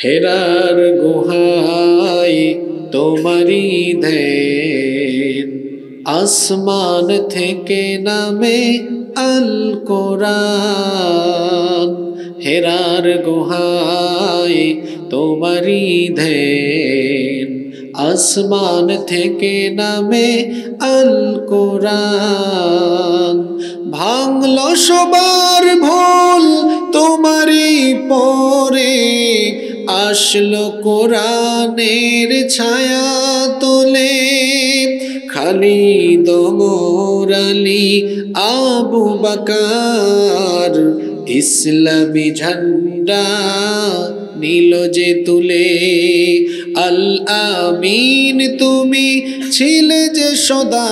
হেরার গুহায় তোমারি ধ্যান, আসমান থেকে নামে আল কোরআন। হেরার গুহায় তোমারি ধ্যান, আসমান থেকে নামে আল কোরআন। ভাঙলো সবার ভুল তোমারি পরে, আসলো কোরআনের ছায়া তোলে। খালিদ ওমর আলী আবু বকর, ইসলামী ঝান্ডা নীল যে তুলে। আল আমিন তুমি ছিলে যে সদা,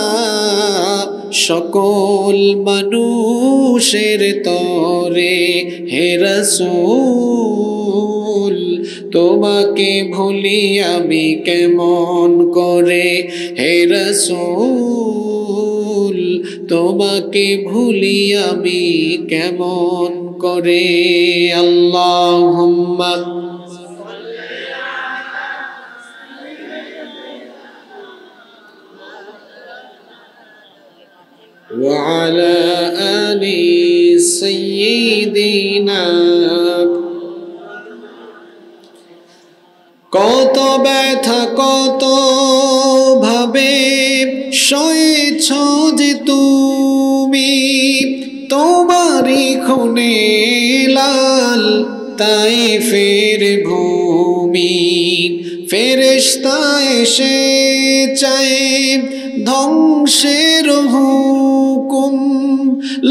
সকল মানুষের তরে। হে রাসূল তোমাকে ভুলি আমি কেমন করে, হে রাসূল তোমাকে ভুলি আমি কেমন করে। আল্লাহুম্মা وعلى آل سيدنا। কত ব্যথা কত ভাবে সয়েছ যে তুমি, তোমারই খুনে লাল তায়েফের ভূমি। ফেরেশতা এসে চায় ধ্বংসের হুকুম,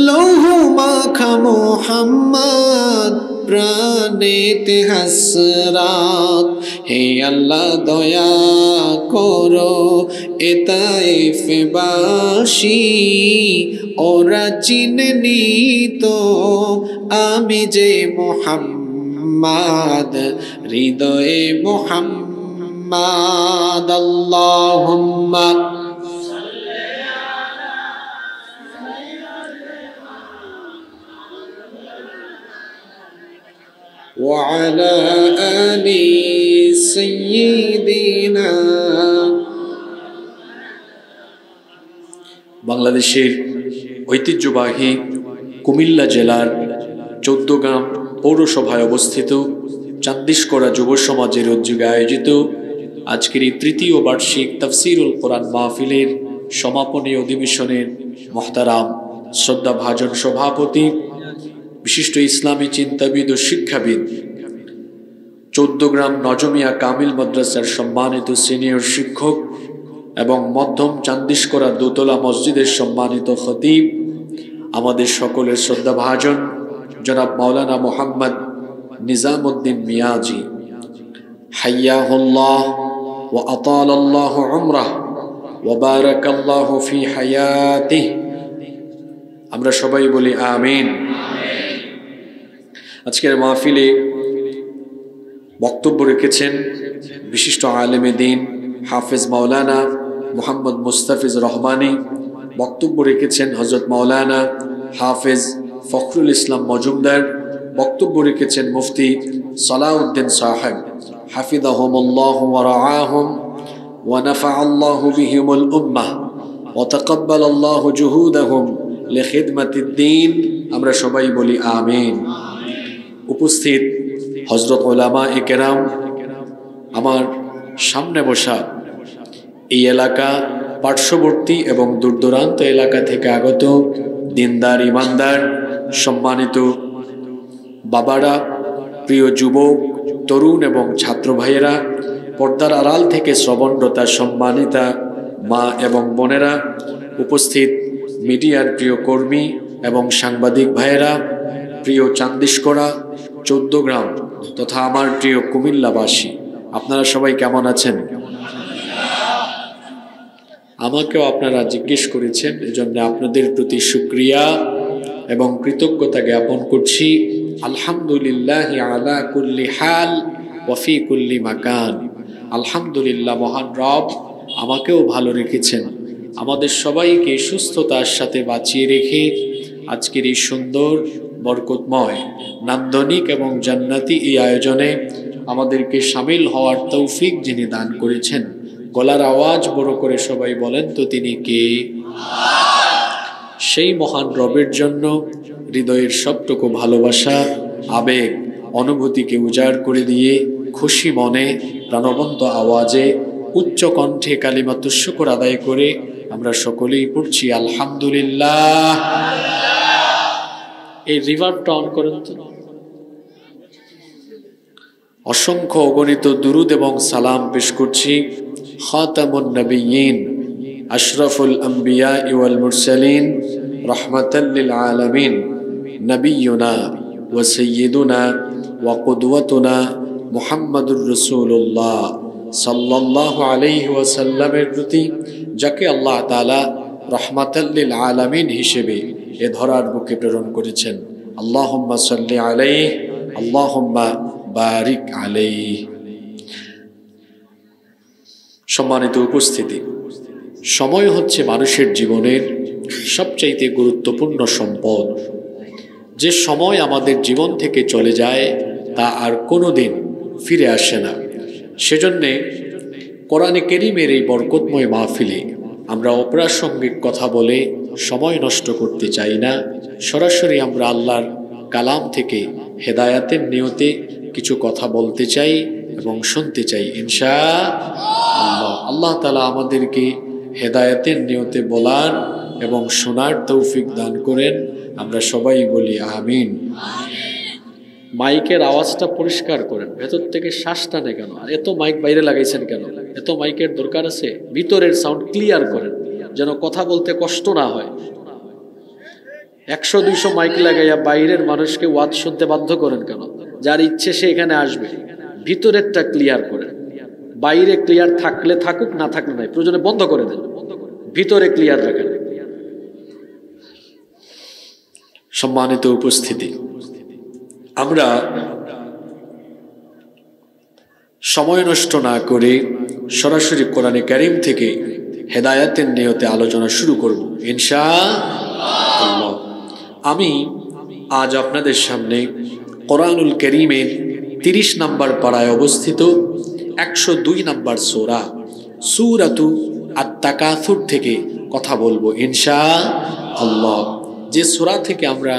লৌহ মাখা মুহাম্মদ প্রাণেতে হাসরাত। হে আল্লাহ দয়া করো এ তায়েফবাসী, ওরা চিনেনি তো আমি যে মুহাম্মদ, হৃদয়ে মুহাম্মদ। আল্লাহুম্মা وعلى آل سيدنا। বাংলাদেশের ঐতিহ্যবাহী কুমিল্লা জেলার ১৪ গ্রাম পৌরসভায় অবস্থিত চান্দিশকোড়া যুব সমাজের উদ্যোগে আয়োজিত আজকের এই তৃতীয় বার্ষিক তাফসীরুল কোরআন মাহফিলের সমাপনী অধিবেশনের মোহতারাম শ্রদ্ধাভাজন সভাপতি, বিশিষ্ট ইসলামী চিন্তাবিদ ও শিক্ষাবিদ, ১৪ গ্রাম নজমিয়া কামিল মাদ্রাসার সম্মানিত সিনিয়র শিক্ষক এবং মধ্যম চান্দিশকোড়া দোতলা মসজিদের সম্মানিত খতিব, আমাদের সকলের শ্রদ্ধাভাজন জনাব মাওলানা মোহাম্মদ নিজামউদ্দিন মিয়াজি, হাইয়াহুল্লাহ ওয়া আতালাল্লাহু উমরাহ ওয়া বারাকাল্লাহু ফি হায়াতিহি। আমরা সবাই বলি আমিন। আজকের মাহফিলে বক্তব্য রেখেছেন বিশিষ্ট আলেমে দ্বীন হাফেজ মাওলানা মুহাম্মদ মুস্তাফিজ রহমানী। বক্তব্য রেখেছেন হযরত মাওলানা হাফেজ ফখরুল ইসলাম মজুমদার। বক্তব্য রেখেছেন মুফতি সালাউদ্দিন সাহেব, হাফিজাহুমুল্লাহু ওয়া রাআহুম ওয়া নাফাআল্লাহু বিহিমুল উম্মাহ ওয়া তাকাব্বালাল্লাহু জুহুদাহুম লিখিদমাতিদ দ্বীন। আমরা সবাই বলি আমিন। উপস্থিত হযরত উলামায়ে কেরাম, আমার সামনে বসা এই এলাকা, পার্শ্ববর্তী এবং দূরদূরান্ত এলাকা থেকে আগত দিনদার ইমানদার সম্মানিত বাবারা, প্রিয় যুবক তরুণ এবং ছাত্র ভাইয়েরা, পর্দার আড়াল থেকে শ্রবণরতা সম্মানিতা মা এবং বোনেরা, উপস্থিত মিডিয়ার প্রিয় কর্মী এবং সাংবাদিক ভাইয়েরা, প্রিয় চান্দিশকোড়া ১৪ গ্রাম তথা আমার প্রিয় কুমিল্লাবাসী, আপনারা সবাই কেমন আছেন? আমাকেও আপনারা জিজ্ঞেস করেছেন, এজন্য আপনাদের প্রতি শুকরিয়া এবং কৃতজ্ঞতা জ্ঞাপন করছি। আলহামদুলিল্লাহি আলা কুল্লি হাল ওয়া ফি কুল্লি মাকান। আলহামদুলিল্লাহ, মহান রব আমাকেও ভালো রেখেছেন, আমাদের সবাইকে সুস্থতার সাথে বাঁচিয়ে রেখে আজকের এই সুন্দর বরকতময় নান্দনিক এবং জান্নাতি এই আয়োজনে আমাদেরকে শামিল হওয়ার তৌফিক যিনি দান করেছেন, গলার আওয়াজ বড় করে সবাই বলেন তো তিনি কে? সেই মহান রবের জন্য হৃদয়ের সবটুকু ভালোবাসা, আবেগ, অনুভূতিকে উজাড় করে দিয়ে খুশি মনে প্রাণবন্ত আওয়াজে উচ্চ কণ্ঠে কালিমাতুশ শুকর আদায় করে আমরা সকলেই পড়ছি আলহামদুলিল্লাহ। এই রিভার্বটা অন করেন তো। অসংখ্য অগণিত দুরুদ এবং সালাম পেশ করছি খাতামুন নবিয়্যিন, আশরাফুল আম্বিয়া ওয়াল মুরসালিন, রাহমাতাল লিল আলামিন, নবিয়্যুনা ওয়া সাইয়্যিদুনা ওয়া কুদওয়াতুনা মুহাম্মাদুর রাসূলুল্লাহ সাল্লাল্লাহু আলাইহি ওয়াসাল্লামের প্রতি, যাকে আল্লাহ তাআলা রাহমাতাল লিল আলামিন হিসেবে এ ধরার বুকে প্রেরণ করেছেন। আল্লাহুম্মা সাল্লি আলাইহি, আল্লাহুম্মা বারিক আলাইহি। সম্মানিত উপস্থিতি, সময় হচ্ছে মানুষের জীবনের সবচাইতে গুরুত্বপূর্ণ সম্পদ। যে সময় আমাদের জীবন থেকে চলে যায় তা আর কোনোদিন ফিরে আসে না। সেজন্যে কোরআনে কারীমের এই বরকতময় মাহফিলে আমরা অপ্রাসঙ্গিক কথা বলে সময় নষ্ট করতে চাই না। সরাসরি আমরা আল্লাহর কালাম থেকে হেদায়াতের নিয়তে কিছু কথা বলতে চাই এবং শুনতে চাই ইনশাআল্লাহ। আল্লাহ তাআলা আমাদেরকে হেদায়াতের নিয়তে বলার এবং শোনার তৌফিক দান করেন। আমরা সবাই বলি আমিন। মাইকের আওয়াজটা পরিষ্কার করেন, ভেতর থেকে শ্বাস টানে কেন? আর এত মাইক বাইরে লাগাইছেন কেন? এত মাইকের দরকার আছে? ভিতরের সাউন্ড ক্লিয়ার করেন যেন কথা বলতে কষ্ট না হয়। 100-200 মাইক লাগাইয়া বাইরের মানুষকে ওয়াজ শুনতে বাধ্য করেন কেন? যার ইচ্ছে সে এখানে আসবে। ভিতরেরটা ক্লিয়ার করেন। বাইরে ক্লিয়ার থাকলে থাকুক, না থাকলে নাই, প্রয়োজনে বন্ধ করে দেন, ভিতরে ক্লিয়ার রাখেন। সম্মানিত উপস্থিতি, আমরা সময় নষ্ট না করে সরাসরি কোরআনে কারীম থেকে হেদায়াতের নিয়তে আলোচনা শুরু করব ইনশাআল্লাহ। আমি আজ আপনাদের সামনে কোরআনুল কারীমের 30 নম্বর পারায় অবস্থিত 102 নম্বর সূরা সূরাতু আত-তাকাসুর থেকে কথা বলবো ইনশাআল্লাহ। যে সূরা থেকে আমরা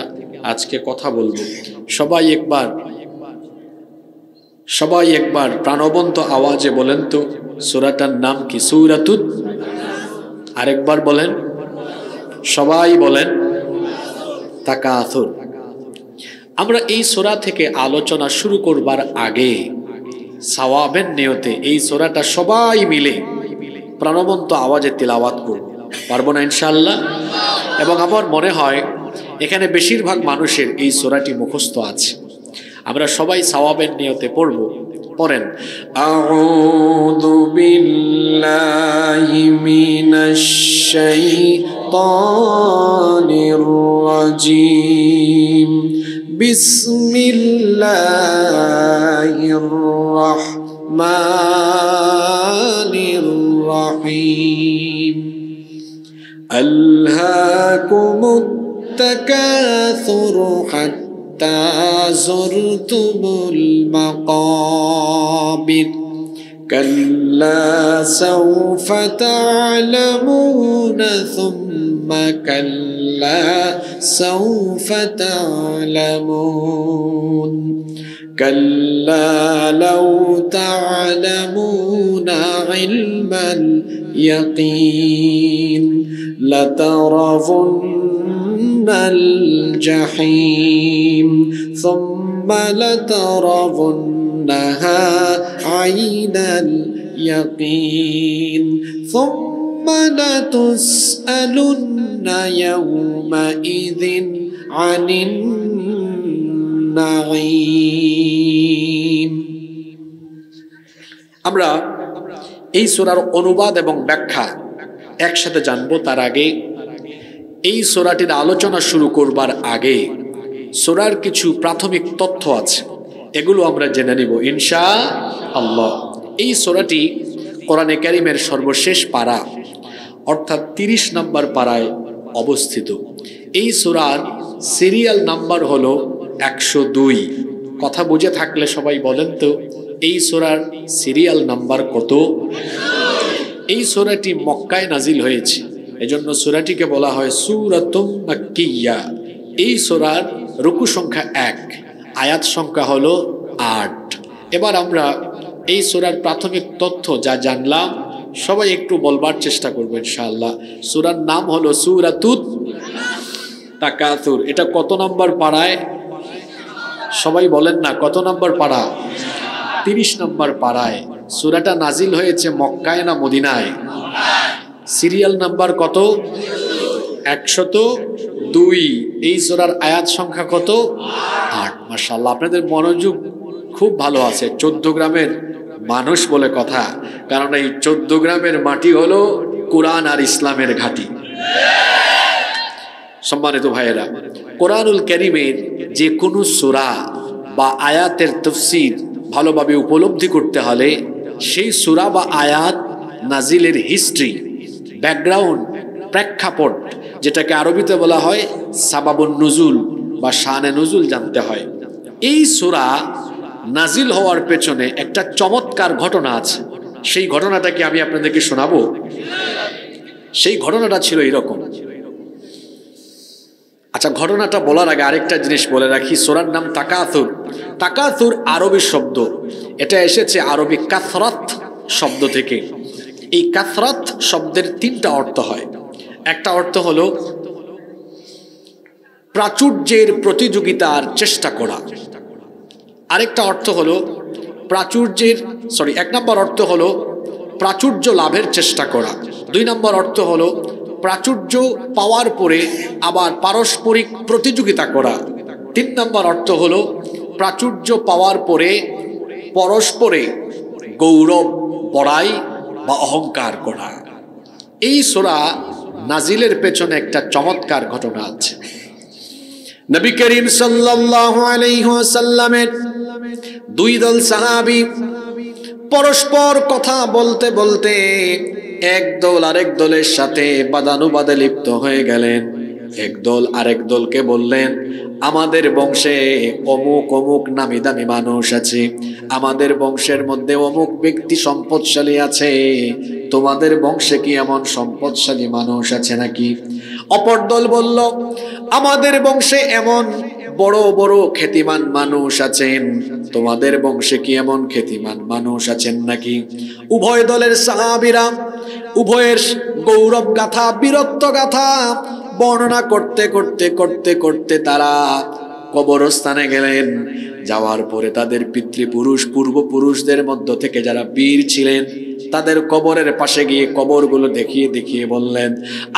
আজকে কথা বলবো, সবাই একবার প্রাণবন্ত আওয়াজে বলেন তো সূরাটার নাম কি? সূরাতুত, আরেকবার বলেন, সবাই বলেন, তাকাসুর। আমরা এই সূরা থেকে আলোচনা শুরু করবার আগে সওয়াবের নিয়তে এই সূরাটা সবাই মিলে প্রাণবন্ত আওয়াজে তিলাওয়াত করব, পারবো না ইনশাআল্লাহ? এবং আমার মনে হয় এখানে বেশিরভাগ মানুষের এই সূরাটি মুখস্থ আছে। আমরা সবাই সওয়াবের নিয়তে পড়ব। পড়েন, আউযু বিল্লাহি মিনাশ শাইতানির রাজীম, বিসমিল্লাহির রাহমানির রাহিম। আলহাকুমুত তাকাসুরু হাত্তা যুরতুমুল মাকাবির, কাল্লা সাওফা তা'লামুনা সুম্মা কাল্লা সাওফা তা'লামুন, কাল্লা লাউ তা'লামুনা ইলমাল ইয়াকিন লাতারাউন্নাল জাহিম সুম্মা লাতারাউন্নাহা আইনাল ইয়াকিন সুম্মা লাতুসআলুন্না ইয়াওমাইযিন আনিন নাঈম। আমরা এই সূরার অনুবাদ এবং ব্যাখ্যা একসাথে জানবো। তার আগে এই সূরাটির আলোচনা শুরু করবার আগে সূরার কিছু প্রাথমিক তথ্য আছে, এগুলো আমরা জেনে নিব ইনশাআল্লাহ। এই সূরাটি কোরআনে কারীমের সর্বশেষ পারা অর্থাৎ 30 নম্বর পারায় অবস্থিত। এই সূরার সিরিয়াল নাম্বার হলো 102। কথা বুঝে থাকলে সবাই বলেন তো এই সূরার সিরিয়াল নাম্বার কত? এই সূরাটি মক্কায় নাজিল হয়েছে, এজন্য সূরাটিকে বলা হয় সূরাতুম মাক্কিয়া। এই সূরার রুকু সংখ্যা 1, আয়াত সংখ্যা হলো 8। এবার আমরা এই সূরার প্রাথমিক তথ্য যা জানলাম সবাই একটু বলবার চেষ্টা করবো ইনশাআল্লাহ। সূরার নাম হলো সূরাতুত তাকাসুর। এটা কত নম্বর পাড়ায়? সবাই বলেন না, কত নম্বর পাড়া? 30 নম্বর পাড়ায়। সূরাটা নাজিল হয়েছে মক্কায় না মদিনায়? সিরিয়াল নাম্বার কত? 102। এই সূরার আয়াত সংখ্যা কত? 8। মাশাআল্লাহ, আপনাদের মনোযোগ খুব ভালো আছে। 14 গ্রামের মানুষ বলে কথা, কারণ এই 14 গ্রামের মাটি হলো কোরআন আর ইসলামের ঘাঁটি। সম্মানিত ভাইয়েরা, কোরআনুল কারীমের যে কোনো সূরা বা আয়াতের তাফসীর ভালোভাবে উপলব্ধি করতে হলে সেই সূরা বা আয়াত নাজিলের হিস্ট্রি, ব্যাকগ্রাউন্ড, প্রেক্ষাপট, যেটাকে আরবিতে বলা হয় সাবাবুন নুজুল বা শানে নুজুল জানতে হয়। এই সূরা নাজিল হওয়ার পেছনে একটা চমৎকার ঘটনা আছে। সেই ঘটনাটাকে আমি আপনাদেরকে শোনাবো। সেই ঘটনাটা ছিল এরকম। আচ্ছা, ঘটনাটা বলার আগে আরেকটা জিনিস বলে রাখি। সূরার নাম তাকাসুর। তাকাসুর আরবি শব্দ, এটা এসেছে আরবি কাসরাত শব্দ থেকে। এই কাসরাত শব্দের 3টা অর্থ হয়। একটা অর্থ হলো প্রাচুর্যের প্রতিযোগিতার চেষ্টা করা। আরেকটা অর্থ হলো এক নম্বর অর্থ হলো প্রাচুর্য লাভের চেষ্টা করা। 2 নম্বর অর্থ হলো প্রাচুর্য পাওয়ার পরে আবার পারস্পরিক প্রতিযোগিতা করা। 3 নম্বর অর্থ হলো প্রাচুর্য পাওয়ার পরে পরস্পরে গৌরব বড়াই বা অহংকার করা। এই সূরা নাজিলের পেছনে একটা চমৎকার ঘটনা আছে। নবী করিম সাল্লাল্লাহু আলাইহি ওয়াসাল্লামের 2 দল সাহাবী পরস্পর কথা বলতে বলতে এক দল আরেক দলের সাথে বাদানুবাদে লিপ্ত হয়ে গেলেন। এক দল আরেক দলকে বললেন, আমাদের বংশে অমুক অমুক নামি দামি মানুষ আছে, আমাদের বংশের মধ্যে অমুক ব্যক্তি সম্পদশালী আছে, তোমাদের বংশে কি এমন সম্পদশালী মানুষ আছে নাকি? অপর দল বলল, আমাদের বংশে এমন বড় বড় খ্যাতিমান মানুষ আছেন, তোমাদের বংশে কি এমন খ্যাতিমান মানুষ আছেন নাকি? উভয় দলের সাহাবীরা উভয়ের গৌরব গাথা, বীরত্ব গাথা বর্ণনা করতে করতে করতে করতে তারা কবরস্থানে গেলেন। যাওয়ার পরে তাদের পিতৃপুরুষ পূর্বপুরুষদের মধ্য থেকে যারা বীর ছিলেন তাদের কবরের পাশে গিয়ে কবরগুলো দেখিয়ে দেখিয়ে বললেন,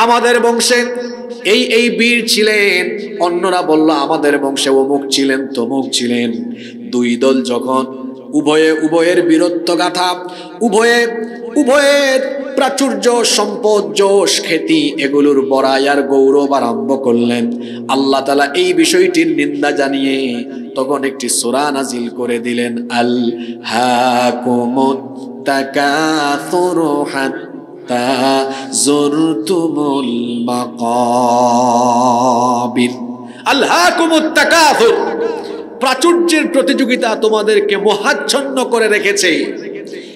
আমাদের বংশে এই এই বীর ছিলেন। অন্যরা বলল, আমাদের বংশে অমুক ছিলেন তমুক ছিলেন। 2 দল যখন উভয়ের বীরত্ব গাথা, উভয়ের প্রাচুর্য, সম্পদ, যশ, খ্যাতি এগুলোর বড়াই আর গৌরব আরম্ভ করলেন, আল্লাহ তাআলা এই বিষয়টির নিন্দা জানিয়ে তখন একটি সূরা নাজিল করে দিলেন, আলহাকুমুত তাকাসুরু হাত্তা যুরতুমুল মাকাবির। আলহাকুমুত তাকাসুর, প্রাচুর্যের প্রতিযোগিতা তোমাদেরকে মোহাচ্ছন্ন করে রেখেছে।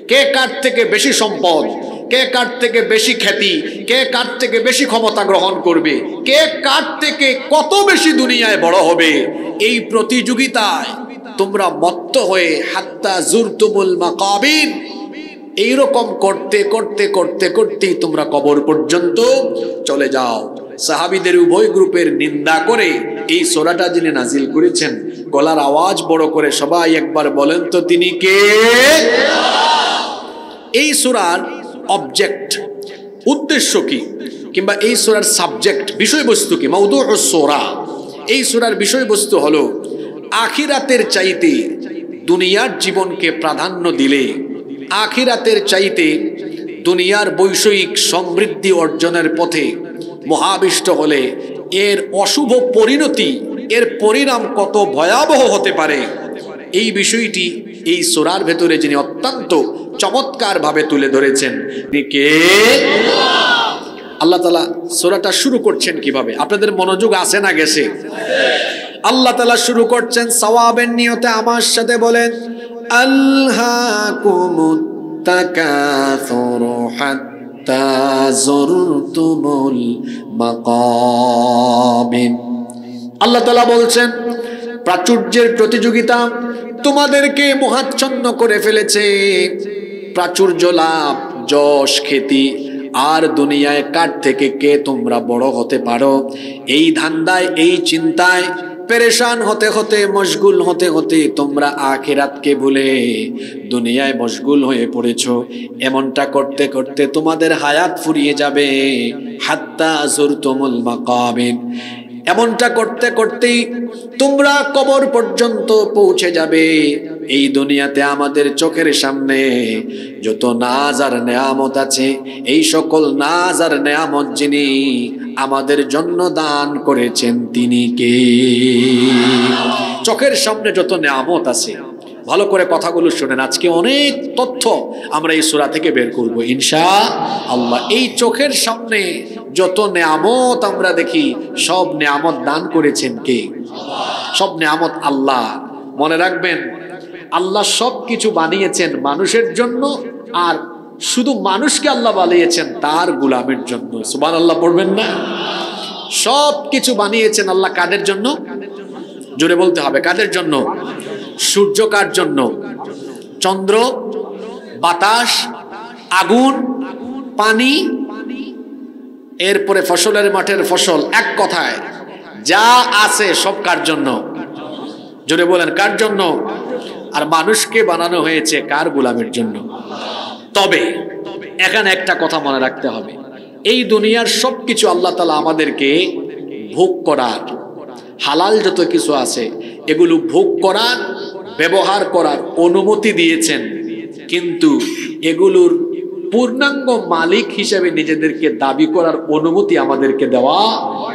কে কার থেকে বেশি সম্পদ, কে কার থেকে বেশি খ্যাতি, কে কার থেকে বেশি ক্ষমতা গ্রহণ করবে, কে কার থেকে কত বেশি দুনিয়ায় বড় হবে, এই প্রতিযোগিতায় তোমরা মত্ত হয়ে হাত্তা যুরতুমুল মাকাবির, এইরকম করতে করতে করতে করতে তোমরা কবর পর্যন্ত চলে যাও। সাহাবীদের উভয় গ্রুপের নিন্দা করে এই সূরাটা যিনি নাজিল করেছেন, গলার আওয়াজ বড় করে সবাই একবার বলেন তো তিনি কে? এই সূরার অবজেক্ট, উদ্দেশ্য কি, কিংবা এই সূরার সাবজেক্ট, বিষয়বস্তু কি? মাউদুউস সূরা, এই সূরার বিষয়বস্তু হলো আখিরাতের চাইতে দুনিয়ার জীবনকে প্রাধান্য দিলে, আখিরাতের চাইতে দুনিয়ার বৈষয়িক সমৃদ্ধি অর্জনের পথে মহাবিষ্ট হলে এর অশুভ পরিণতি, এর পরিণাম কত ভয়াবহ হতে পারে, এই বিষয়টি এই সূরার ভেতরে যিনি অত্যন্ত চমৎকার ভাবে তুলে ধরেছেন। কে? আল্লাহ তাআলা সূরাটা শুরু করছেন কিভাবে? আপনাদের মনোযোগ আছে না গেছে? আল্লাহ তাআলা শুরু করছেন সওয়াবের নিয়তে আমার সাথে বলেন, আলহাকুমুত তাকাসুরু হাত্তা যুরতুমুল মাকাবির। আল্লাহ তাআলা বলছেন প্রাচুর্যের প্রতিযোগিতা তোমাদেরকে মোহাচ্ছন্ন করে ফেলেছে। প্রাচুর্য লাভ, যশ খ্যাতি আর দুনিয়ায় কার থেকে কে তোমরা বড় হতে পারো, এই ধান্দায় এই চিন্তায় পেরেশান হতে হতে মশগুল হতে হতে তোমরা আখিরাতকে ভুলে দুনিয়ায় মশগুল হয়ে পড়েছো। এমনটা করতে করতে তোমাদের হায়াত ফুরিয়ে যাবে। হাত্তা যুরতুমুল মাকাবির, এমনটা করতে করতেই তোমরা কবর পর্যন্ত পৌঁছে যাবে। এই দুনিয়াতে আমাদের চোখের সামনে যত নাজ আর নেয়ামত আছে, এই সকল নাজ আর নেয়ামত যিনি আমাদের জন্য দান করেছেন তিনি কে? চোখের সামনে যত নেয়ামত আছে, ভালো করে কথাগুলো শুনেন, আজকে অনেক তথ্য আমরা এই সূরা থেকে বের করব ইনশাআল্লাহ। এই চোখের সামনে যত নেয়ামত আমরা দেখি, সব নেয়ামত দান করেছেন কে? সব নেয়ামত আল্লাহ। মনে রাখবেন, আল্লাহ সব কিছু বানিয়েছেন মানুষের জন্য, আর শুধু মানুষকে আল্লাহ বানিয়েছেন তার গোলামের জন্য। সুবহানাল্লাহ পড়বেন না? সব কিছু বানিয়েছেন আল্লাহ কাদের জন্য? জোরে বলতে হবে, কাদের জন্য? সূর্য কার জন্য? চন্দ্র, বাতাস, আগুন, পানি, এরপরে ফসলের মাঠের ফসল, এক কথায় যা আছে সব কার জন্য? জোরে বলেন, কার জন্য? আর মানুষকে বানানো হয়েছে কার গোলামের জন্য? তবে এখানে একটা কথা মনে রাখতে হবে, এই দুনিয়ার সবকিছু আল্লাহ তাআলা আমাদেরকে ভোগ করার, হালাল যত কিছু আছে এগুলো ভোগ করার, ব্যবহার করার অনুমতি দিয়েছেন, কিন্তু এগুলোর পূর্ণাঙ্গ মালিক হিসেবে নিজেদেরকে দাবি করার অনুমতি আমাদেরকে দেওয়া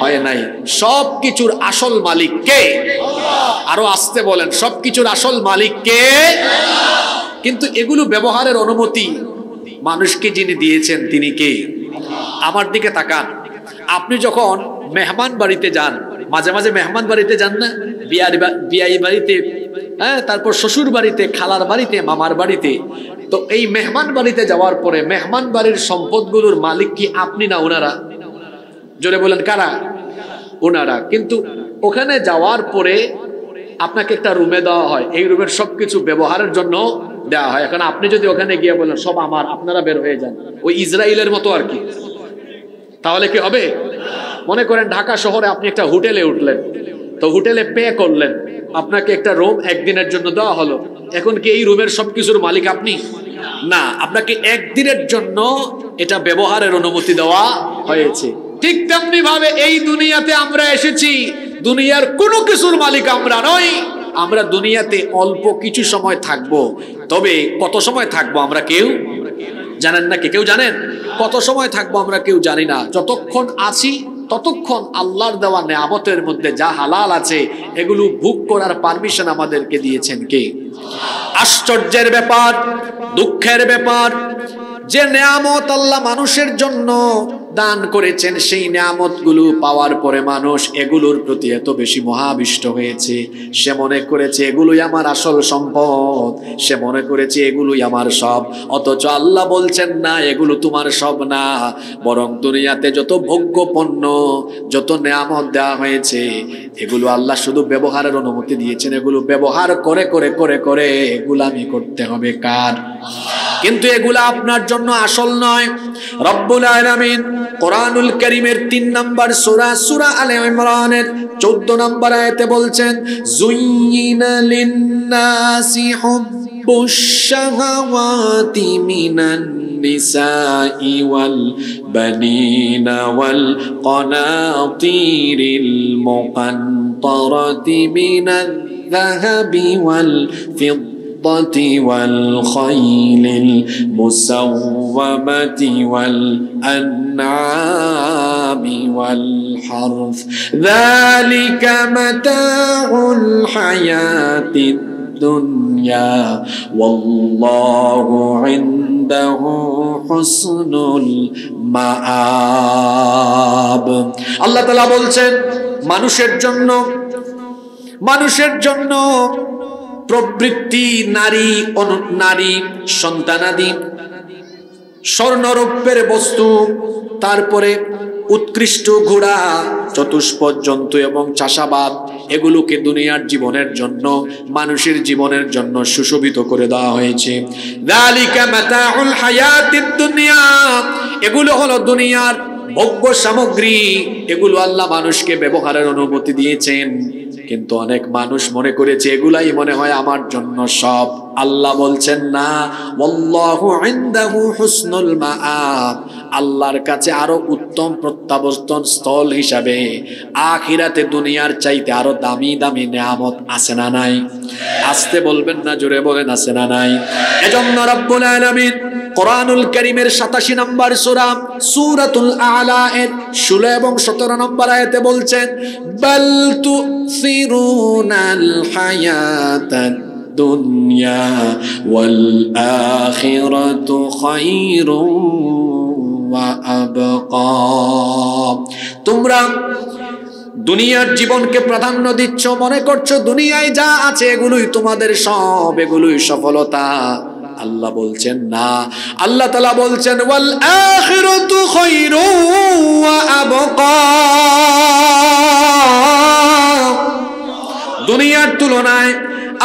হয় নাই। সবকিছুর আসল মালিক কে? আরো আসতে বলেন, সবকিছুর আসল মালিক কে? কিন্তু এগুলো ব্যবহারের অনুমতি মানুষকে যিনি দিয়েছেন তিনি কে? আমার দিকে তাকান, আপনি যখন মেহমান বাড়িতে যান, মাঝে মাঝে মেহমান বাড়িতে যান না? বিয়াই বাড়িতে, হ্যাঁ, তারপর শ্বশুর বাড়িতে, খালার বাড়িতে, মামার বাড়িতে। তো এই মেহমান বাড়িতে যাওয়ার পরে মেহমান বাড়ির সম্পদগুলোর মালিক কি আপনি না ওনারা? জোরে বলেন, কারা? ওনারা। কিন্তু ওখানে যাওয়ার পরে আপনাকে একটা রুমে দেওয়া হয়, এই রুমের সবকিছু ব্যবহারের জন্য দেওয়া হয়। এখন আপনি যদি ওখানে গিয়ে বলেন সব আমার, আপনারা বের হয়ে যান, ওই ইসরায়েলের মতো আর কি, তাহলে কি হবে? মনে করেন ঢাকা শহরে আপনি একটা হোটেলে উঠলেন, তো হোটেলে পে করলেন, আপনাকে একটা রুম একদিনের জন্য দেওয়া হলো। এখন কি এই রুমের সবকিছুর মালিক আপনি? না, আপনাকে একদিনের জন্য এটা ব্যবহারের অনুমতি দেওয়া হয়েছে। ঠিক তেমনি ভাবে এই দুনিয়াতে আমরা এসেছি, দুনিয়ার কোনো কিছুর মালিক আমরা নই। আমরা দুনিয়াতে অল্প কিছু সময় থাকবো, তবে কত সময় থাকবো আমরা কেউ জানেন না। কেউ জানেন কত সময় থাকবো? আমরা কেউ জানি না। যতক্ষণ আছি ততক্ষণ আল্লাহর দেওয়া নেয়ামতের মধ্যে যা হালাল আছে এগুলো ভোগ করার পারমিশন আমাদেরকে দিয়েছেন কে? আশ্চর্যের ব্যাপার, দুঃখের ব্যাপার, যে নেয়ামত আল্লাহ মানুষের জন্য দান করেছেন, সেই নেয়ামতগুলো পাওয়ার পরে মানুষ এগুলোর প্রতি এত বেশি মহাবিষ্ট হয়েছে, সে মনে করেছে এগুলোই আমার আসল সম্পদ, সে মনে করেছে এগুলোই আমার সব। অথচ আল্লাহ বলছেন না, এগুলো তোমার সব না, বরং দুনিয়াতে যত ভোগ্য পণ্য, যত নেয়ামত দেওয়া হয়েছে এগুলো আল্লাহ শুধু ব্যবহারের অনুমতি দিয়েছেন। এগুলো ব্যবহার করে করে করে করে গোলামি করতে হবে কার? কিন্তু এগুলা আপনার জন্য আসল নয়। রব্বুল আলামিন কোরআনুল কারীমের 3 নম্বর সূরা, সূরা আলে ইমরানের 14 নম্বর আয়াতে বলছেন, যুয়িনা লিন-নাসি হুব্বুশ শাহাওয়াতি মিনান নিসাই ওয়াল বানিনা ওয়াল কানাতিরিল মুকান্তারাতি মিনাল যাহাবি ওয়াল ফিদ্দাতি والخيل المسومة والأنعام والحرث ذلك متاع الحياة الدنيا والله عنده حسن المآب। আল্লাহ তাআলা বলছেন মানুষের জন্য মানুষের জন্য প্রবৃত্তি, নারী সন্তানাদি, স্বর্ণরৌপ্যের বস্তু, তারপরে উৎকৃষ্ট ঘোড়া, চতুষ্পদ জন্তু এবং চাষাবাদ, এগুলোকে দুনিয়ার জীবনের জন্য, মানুষের জীবনের জন্য সুশোভিত করে দেওয়া হয়েছে। যালিকা মাতাউল হায়াতিদ দুনিয়া, এগুলো হলো দুনিয়ার ভোগ্য সামগ্রী, এগুলো আল্লাহ মানুষকে ব্যবহারের অনুমতি দিয়েছেন। কিন্তু অনেক মানুষ মনে করেছে এগুলাই মনে হয় আমার জন্য সব। আল্লাহ বলছেন না, ওয়াল্লাহু ইনদাহু হুসনুল মাআব, আল্লাহর কাছে আরো উত্তম প্রত্যাবর্তন স্থল হিসাবে আখিরাতে দুনিয়ার চাইতে আরো দামি দামি নিয়ামত আছে না নাই? আসতে বলবেন না, জোরে বলেন আছে না নাই? এজন্য রব্বুল আলামিন কোরআনুল কারীমের 87 নম্বর সূরা সূরাতুল আ'লা এর 16 এবং 17 নম্বর আয়াতে বলছেন, বাল তুসিরুনাল হায়াতাদ দুনিয়া ওয়াল আখিরাতু খায়রুন ওয়া আবকা। তোমরা দুনিয়ার জীবনকে প্রাধান্য দিচ্ছ, মনে করছো দুনিয়ায় যা আছে এগুলোই তোমাদের সব, এগুলোই সফলতা। আল্লাহ বলছেন না, আল্লাহ তাআলা বলছেন ওয়াল আখিরাতু খায়রুন ওয়া আবকা, দুনিয়ার তুলনায়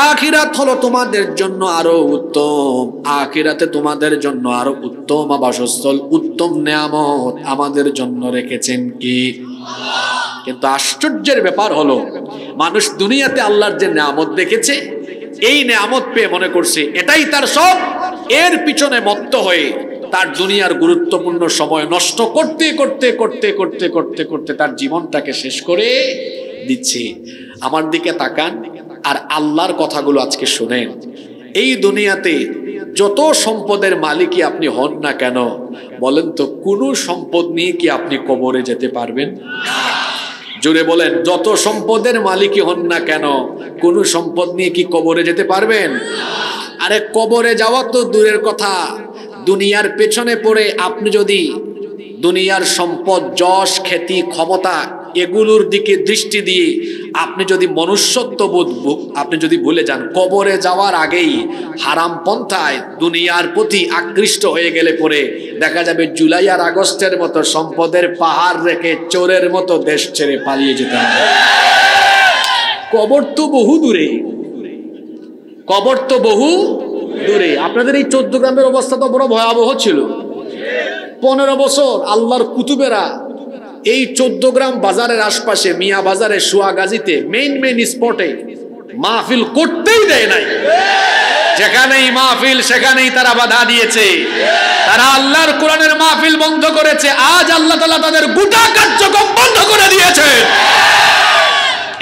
আখিরাত হলো তোমাদের জন্য আরো উত্তম। আখিরাতে তোমাদের জন্য আরো উত্তম আবাসস্থল, উত্তম নিয়ামত আমাদের জন্য রেখেছেন কি? কিন্তু আশ্চর্যের ব্যাপার হলো, মানুষ দুনিয়াতে আল্লাহর যে নিয়ামত দেখেছে, এই নিয়ামত পেয়ে মনে করছে এটাই তার সব, এর পিছনে মত্ত হয়ে তার দুনিয়ার গুরুত্বপূর্ণ সময় নষ্ট করতে করতে করতে করতে করতে করতে তার জীবনটাকে শেষ করে দিচ্ছে। আমার দিকে তাকান আর আল্লাহর কথাগুলো আজকে শুনেন। এই দুনিয়াতে যত সম্পদের মালিকই আপনি হন না কেন, বলেন তো কোনো সম্পদ নিয়ে কি আপনি কবরে যেতে পারবেন? জোরে বলেন, যত সম্পদের মালিকই হন না কেন, কোনো সম্পদ নিয়ে কি কবরে যেতে পারবেন? আরে কবরে যাওয়া তো দূরের কথা, দুনিয়ার পেছনে পড়ে আপনি যদি দুনিয়ার সম্পদ, যশ, খ্যাতি, ক্ষমতা এগুলোর দিকে দৃষ্টি দিয়ে আপনি যদি মনুষ্যত্ববোধ আপনি যদি ভুলে যান, কবরে যাওয়ার আগেই হারাম পন্থায় দুনিয়ার প্রতি আকৃষ্ট হয়ে গেলে পরে দেখা যাবে জুলাই আর আগস্টের মতো সম্পদের পাহাড় রেখে চোরের মতো দেশ ছেড়ে পালিয়ে যেতে হবে। কবর তো বহু দূরে, কবর তো বহু দূরে। আপনাদের এই 14 গ্রামের অবস্থা তো বড় ভয়াবহ ছিল। 15 বছর আল্লাহর কুতুবেরা এই 14 গ্রাম বাজারের আশপাশে, মিয়া বাজারে, সোয়াগাজীতে মেইন স্পটে মাহফিল করতেই দেয় নাই। যেখানেই মাহফিল সেখানেই তারা বাধা দিয়েছে, তারা আল্লাহর কোরআনের মাহফিল বন্ধ করেছে। আজ আল্লাহ তাআলা তাদের গোটা কার্যক্রম বন্ধ করে দিয়েছে।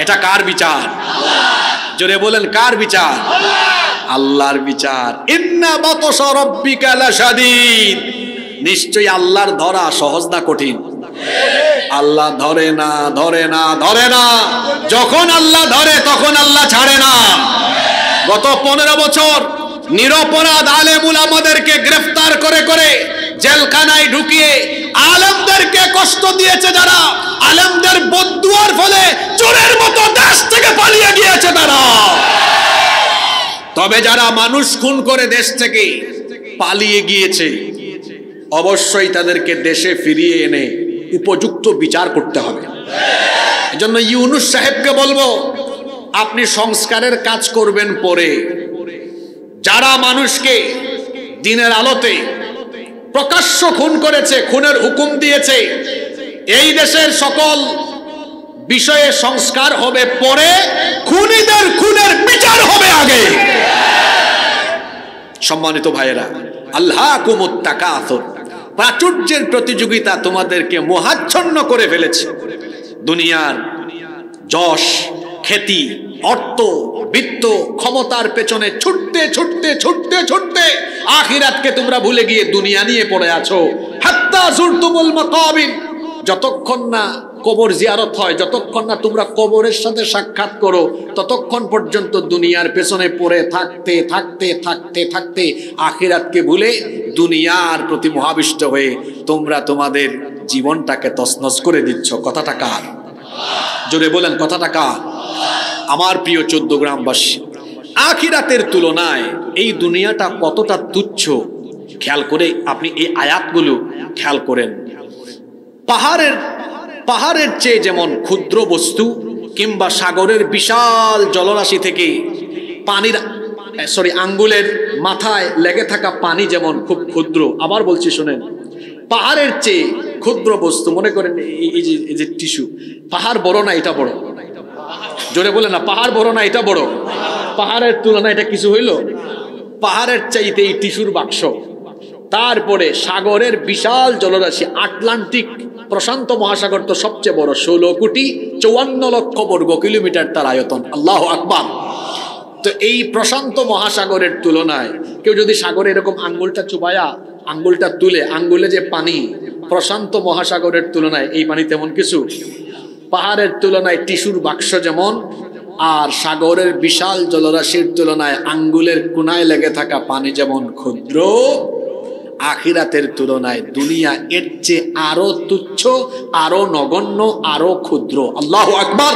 এটা কার বিচার? জোরে বলেন, কার বিচার? আল্লাহর বিচার। ইন্না বাতশা রাব্বিকা লাশাদীদ, নিশ্চয়ই আল্লাহর ধরা সহজ না কঠিন? আল্লাহ ধরে না, ধরে না, ধরে না। যখন আল্লাহ ধরে তখন আল্লাহ ছাড়ে না। গত 15 বছর নিরপরাধ আলেম উলামাদেরকে গ্রেফতার করে করে জেলখানায় ঢুকিয়ে আলেমদেরকে কষ্ট দিয়েছে যারা, আলেমদের বদদুয়ার ফলে চোরের মতো দেশ থেকে পালিয়ে গিয়েছে তারা। তবে যারা মানুষ খুন করে দেশ থেকে পালিয়ে গিয়েছে, অবশ্যই তাদেরকে দেশে ফিরিয়ে এনে উপযুক্ত বিচার করতে হবে। এজন্য ইউনূস সাহেবকে বলবো, আপনি সংস্কারের কাজ করবেন পরে। যারা মানুষকে দিনের আলোতে প্রকাশ্য খুন করেছে, খুনের হুকুম দিয়েছে, এই দেশের সকল বিষয়ে সংস্কার হবে পরে, খুনিদের খুনের বিচার হবে আগে। সম্মানিত ভাইয়েরা, আল্লাহকুমুত তাকাসুর, প্রাচুর্যের প্রতিযোগিতা তোমাদেরকে মোহাচ্ছন্ন করে ফেলেছে। দুনিয়ার যশ, খ্যাতি, অর্থ, বিত্ত, ক্ষমতার পেছনে ছুটতে ছুটতে ছুটতে ছুটতে আখিরাতকে তোমরা ভুলে গিয়ে দুনিয়া নিয়ে পড়ে আছো। হাত্তা যুরতুমুল মাকাবির, যতক্ষণ না কবর জিয়ারত হয়, যতক্ষণ না তোমরা কবরের সাথে সাক্ষাৎ করো, ততক্ষণ পর্যন্ত দুনিয়ার পেছনে পড়ে থাকতে থাকতে থাকতে থাকতে আখিরাতকে ভুলে দুনিয়ার প্রতি মোহাবিষ্ট হয়ে তোমরা তোমাদের জীবনটাকে তছনছ করে দিচ্ছ। কথাটা কার? জোরে বলেন, কথাটা কার? আমার প্রিয় 14 গ্রামবাসী, আখিরাতের তুলনায় এই দুনিয়াটা কতটা তুচ্ছ খেয়াল করে আপনি এই আয়াতগুলো খেয়াল করেন। পাহাড়ের চেয়ে যেমন ক্ষুদ্র বস্তু, কিংবা সাগরের বিশাল জলরাশি থেকে আঙ্গুলের মাথায় লেগে থাকা পানি যেমন খুব ক্ষুদ্র, আবার বলছি শোনেন, পাহাড়ের চেয়ে ক্ষুদ্র বস্তু, মনে করেন এই যে টিস্যু, পাহাড় বড় না এটা বড়? জোরে বলে না, পাহাড় বড় না এটা বড়? পাহাড়ের তুলনায় এটা কিছু হইল? পাহাড়ের চাইতে এই টিস্যুর বাক্স। তারপরে সাগরের বিশাল জলরাশি, আটলান্টিক প্রশান্ত মহাসাগর তো সবচেয়ে বড়, 16,54,00,000 বর্গ কিলোমিটার তার আয়তন। আল্লাহু আকবার। তো এই প্রশান্ত মহাসাগরের তুলনায় কেউ যদি সাগরে এরকম আঙ্গুলটা চুবায়া আঙ্গুলটা তুলে, আঙ্গুলে যে পানি, প্রশান্ত মহাসাগরের তুলনায় এই পানি তেমন কিছু। পাহাড়ের তুলনায় টিস্যুর বাক্স যেমন, আর সাগরের বিশাল জলরাশির তুলনায় আঙ্গুলের কোনায় লেগে থাকা পানি যেমন ক্ষুদ্র, আখিরাতের তুলনায় দুনিয়া এর চেয়ে আরো তুচ্ছ, আরো নগণ্য, আরো ক্ষুদ্র। আল্লাহু আকবার।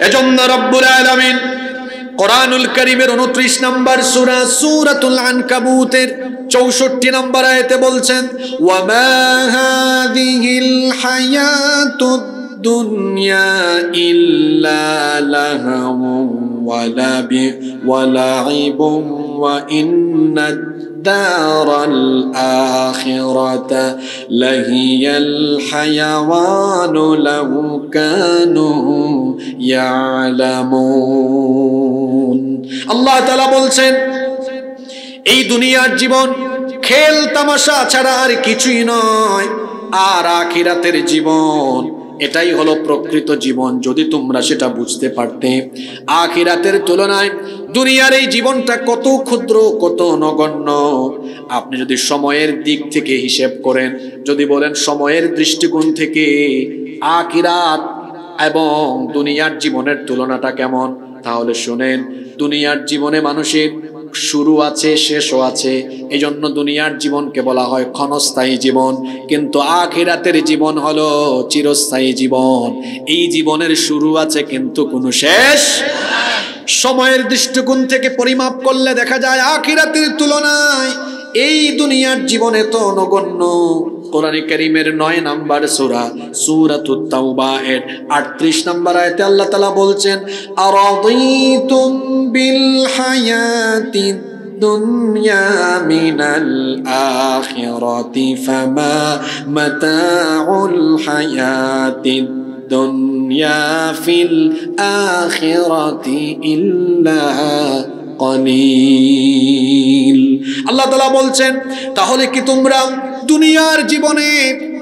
এজন্য রব্বুল আলামিন কোরআনুল কারীমের 29 নম্বর সূরা সূরাতুল আনকাবুতের 64 নম্বর আয়াতে বলছেন, ওয়া মা হাযিহিল হায়াতুদ দুনিয়া ইল্লা লাহওয়ুন ওয়া লাইবুন ওয়া ইন্নাদ দারাল আখিরাতা লাহিয়াল হায়াওয়ানু লাউ কানু ইয়ালামুন। আল্লাহ তাআলা বলছেন, এই দুনিয়ার জীবন খেল তামাশা ছাড়া আর কিছুই নয়, আর আখিরাতের জীবন এটাই হলো প্রকৃত জীবন। যদি তোমরা সেটা বুঝতে পারতে, আখিরাতের তুলনায় দুনিয়ার এই জীবনটা কত ক্ষুদ্র, কত নগণ্য। আপনি যদি সময়ের দিক থেকে হিসেব করেন, যদি বলেন সময়ের দৃষ্টিকোণ থেকে আখিরাত এবং দুনিয়ার জীবনের তুলনাটা কেমন, তাহলে শুনেন, দুনিয়ার জীবনে মানুষের শুরু আছে, শেষও আছে। এই জন্য দুনিয়ার জীবনকে বলা হয় ক্ষণস্থায়ী জীবন, কিন্তু আখিরাতের জীবন হলো চিরস্থায়ী জীবন। এই জীবনের শুরু আছে কিন্তু কোনো শেষ। সময়ের দৃষ্টিকোণ থেকে পরিমাপ করলে দেখা যায় আখিরাতের তুলনায় এই দুনিয়ার জীবনে তো নগণ্য। কোরআনে কারীমের 9 নম্বর সূরা সূরাতুত তাওবা এর 38 নম্বর আয়াতে আল্লাহ তাআলা বলছেন, আরাদিতুম বিল হায়াতিদ দুনিয়া মিনাল আখিরাতি ফামা মাতাউল হায়াতিদ দুনিয়া ফিল আখিরাতি ইল্লা কলিল। আল্লাহ তাআলা বলছেন, তাহলে কি তোমরা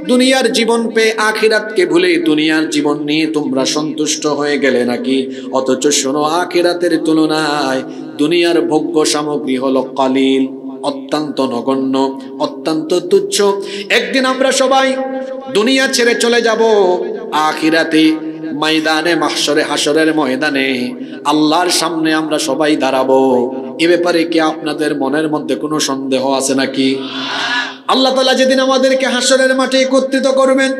দুনিয়ার জীবন পেয়ে আখিরাতকে ভুলে দুনিয়ার জীবন নিয়ে তোমরা সন্তুষ্ট হয়ে গেলে নাকি? অথচ শোনো, আখিরাতের তুলনায় দুনিয়ার ভোগ্য সামগ্রী হলো কলিল, অত্যন্ত নগণ্য, অত্যন্ত তুচ্ছ। একদিন আমরা সবাই দুনিয়া ছেড়ে চলে যাব, আখিরাতে ময়দানে মাহশরে, হাসরের ময়দানে আল্লাহর সামনে আমরা সবাই দাঁড়াবো। এ ব্যাপারে কি আপনাদের মনের মধ্যে কোনো সন্দেহ আছে নাকি? আল্লাহ তাআলা যেদিন আমাদেরকে হাসরের মাঠে একত্রিত করবেন,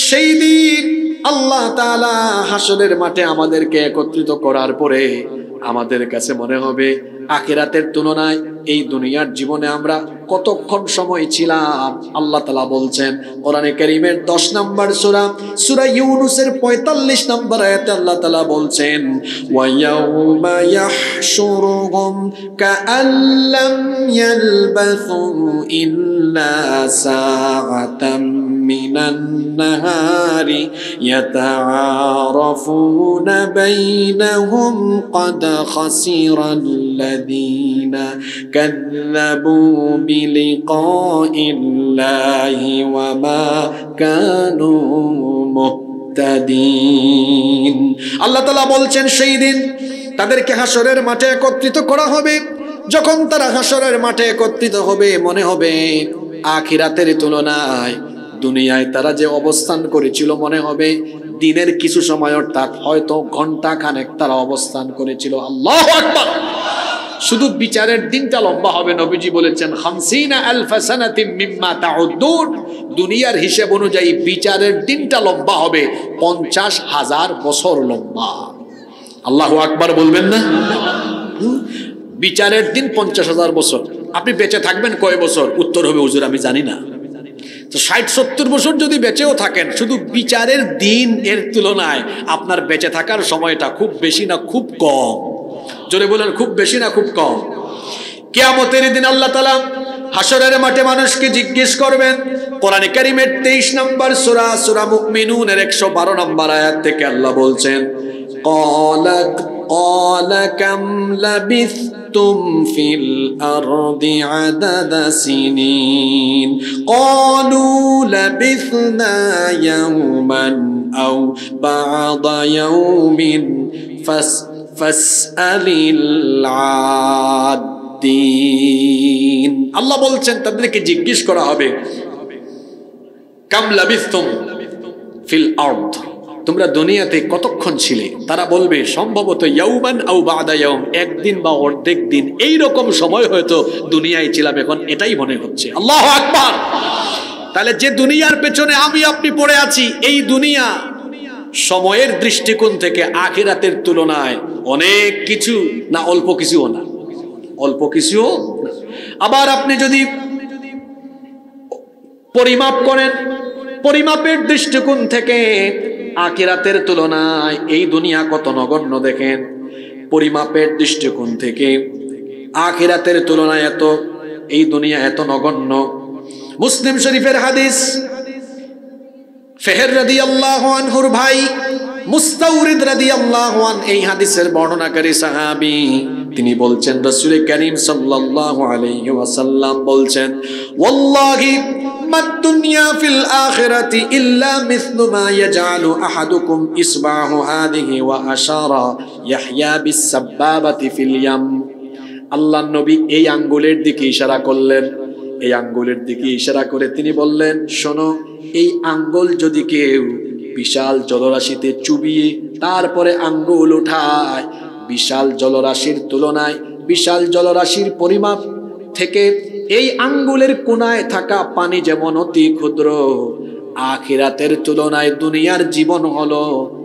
সেই দিন আল্লাহ তাআলা হাসরের মাঠে আমাদেরকে একত্রিত করার পরে আমাদের কাছে মনে হবে আখিরাতের তুলনায় এই দুনিয়ার জীবনে আমরা কতক্ষণ সময় ছিলাম। আল্লাহ তাআলা বলছেন কোরআনে কারীমের 10 নম্বর সূরা ইউনূসের 45 নম্বর আয়াতে আল্লাহ তাআলা বলছেন, ওয়া ইয়াউমা ইয়াহশুরুহুম কাআল্লাম ইয়ালবাসু ইল্লা সাআতাম মিনান নাহারি ইয়াতাআরাফুনা বাইনাহুম قد خسر الذين كذبوا بلقاء الله وما كانوا مهتدين। আল্লাহ তাআলা বলছেন, সেই দিন তাদেরকে হাসরের মাঠে একত্রিত করা হবে। যখন তারা হাসরের মাঠে একত্রিত হবে, মনে হবে আখিরাতের তুলনায় দুনিয়ায় তারা যে অবস্থান করেছিল মনে হবে দিনের কিছু সময়, অর্থাৎ হয়তো ঘন্টা খানেক তারা অবস্থান করেছিল। আল্লাহু আকবার। শুধু বিচারের দিনটা লম্বা হবে, নবীজি বলেছেন 50,000 সানাতিন মিম্মা তাউদ্দুন। দুনিয়ার হিসাব অনুযায়ী বিচারের দিনটা লম্বা হবে 50,000 বছর লম্বা। আল্লাহু আকবার বলবেন না? বিচারের দিন 50,000 বছর, আপনি বেঁচে থাকবেন কয় বছর? উত্তর হবে হুজুর আমি জানি না। তো 60-70 বছর যদি বেঁচেও থাকেন, শুধু বিচারের দিন এর তুলনায় আপনার বেঁচে থাকার সময়টা খুব বেশি না খুব কম? জোরে বলেন, খুব বেশি না খুব কম? কিয়ামতের দিন আল্লাহ তাআলা হাসরের মাঠে মানুষকে জিজ্ঞেস করবেন। কোরআনে কারীমের 23 নম্বর সূরা, সূরা মুমিনুনের 112 নম্বর আয়াত থেকে আল্লাহ বলছেন, ক্বালা কাম লাবিথতুম ফিল আরদি আদাদা সিনিন ক্বালু লাবিথনা ইয়াওমান আও বা'দা ইয়াওমিন ফাসআলিল আদিন। আল্লাহ বলছেন তাদেরকে জিজ্ঞেস করা হবে, কাম লাবিথতুম ফিল আরদ, তোমরা দুনিয়াতে কতক্ষণ ছিলে? তারা বলবে সম্ভবত ইয়াউমান আও বা'দা ইয়াউম, একদিন বা অর্ধেক দিন, এই রকম সময় হয়তো দুনিয়ায় ছিলাম, এখন এটাই মনে হচ্ছে। আল্লাহু আকবার। তাহলে যে দুনিয়ার পেছনে আমি আপনি পড়ে আছি, এই দুনিয়া সময়ের দৃষ্টিকোণ থেকে আখিরাতের তুলনায় অনেক কিছু না, অল্প কিছুও না, অল্প কিছুও না। আবার আপনি যদি পরিমাপ করেন, পরিমাপের দৃষ্টিকোণ থেকে আখিরাতের তুলনায় এই দুনিয়া কত নগণ্য দেখেন। পরিমাপের দৃষ্টিকোণ থেকে আখিরাতের তুলনায় এত, এই দুনিয়া এত নগণ্য। মুসলিম শরীফের হাদিস, ফেহের রাদিয়াল্লাহু আনহুর ভাই মুস্তাওরিদ রাদিয়াল্লাহু আন এই হাদিসের বর্ণনাকারী সাহাবী, তিনি বলছেন রাসূল কারীম সাল্লাল্লাহু আলাইহি ওয়াসাল্লাম বলছেন, ওয়াল্লাহি মাদ দুনিয়া ফিল আখিরাতি ইল্লা মিসলু মা ইয়াজআলু আহাদুকুম ইসবাহু হাদিহি ওয়া আশারা ইয়াহইয়া বিস সাব্বাবাতি ফিল ইয়াম। আল্লাহর নবী এই আঙ্গুলের দিকে ইশারা করলেন, এই আঙ্গুলের দিকে ইশারা করে তিনি বললেন, শোনো, এই আঙ্গুল যদি কেউ বিশাল জলরাশিতে চুবিয়ে তারপরে আঙ্গুল উঠায়, বিশাল জলরাশির তুলনায়, বিশাল জলরাশির পরিমাপ থেকে এই আঙ্গুলের কোনায় থাকা পানি যেমন অতি ক্ষুদ্র, আখিরাতের তুলনায় দুনিয়ার জীবন হলো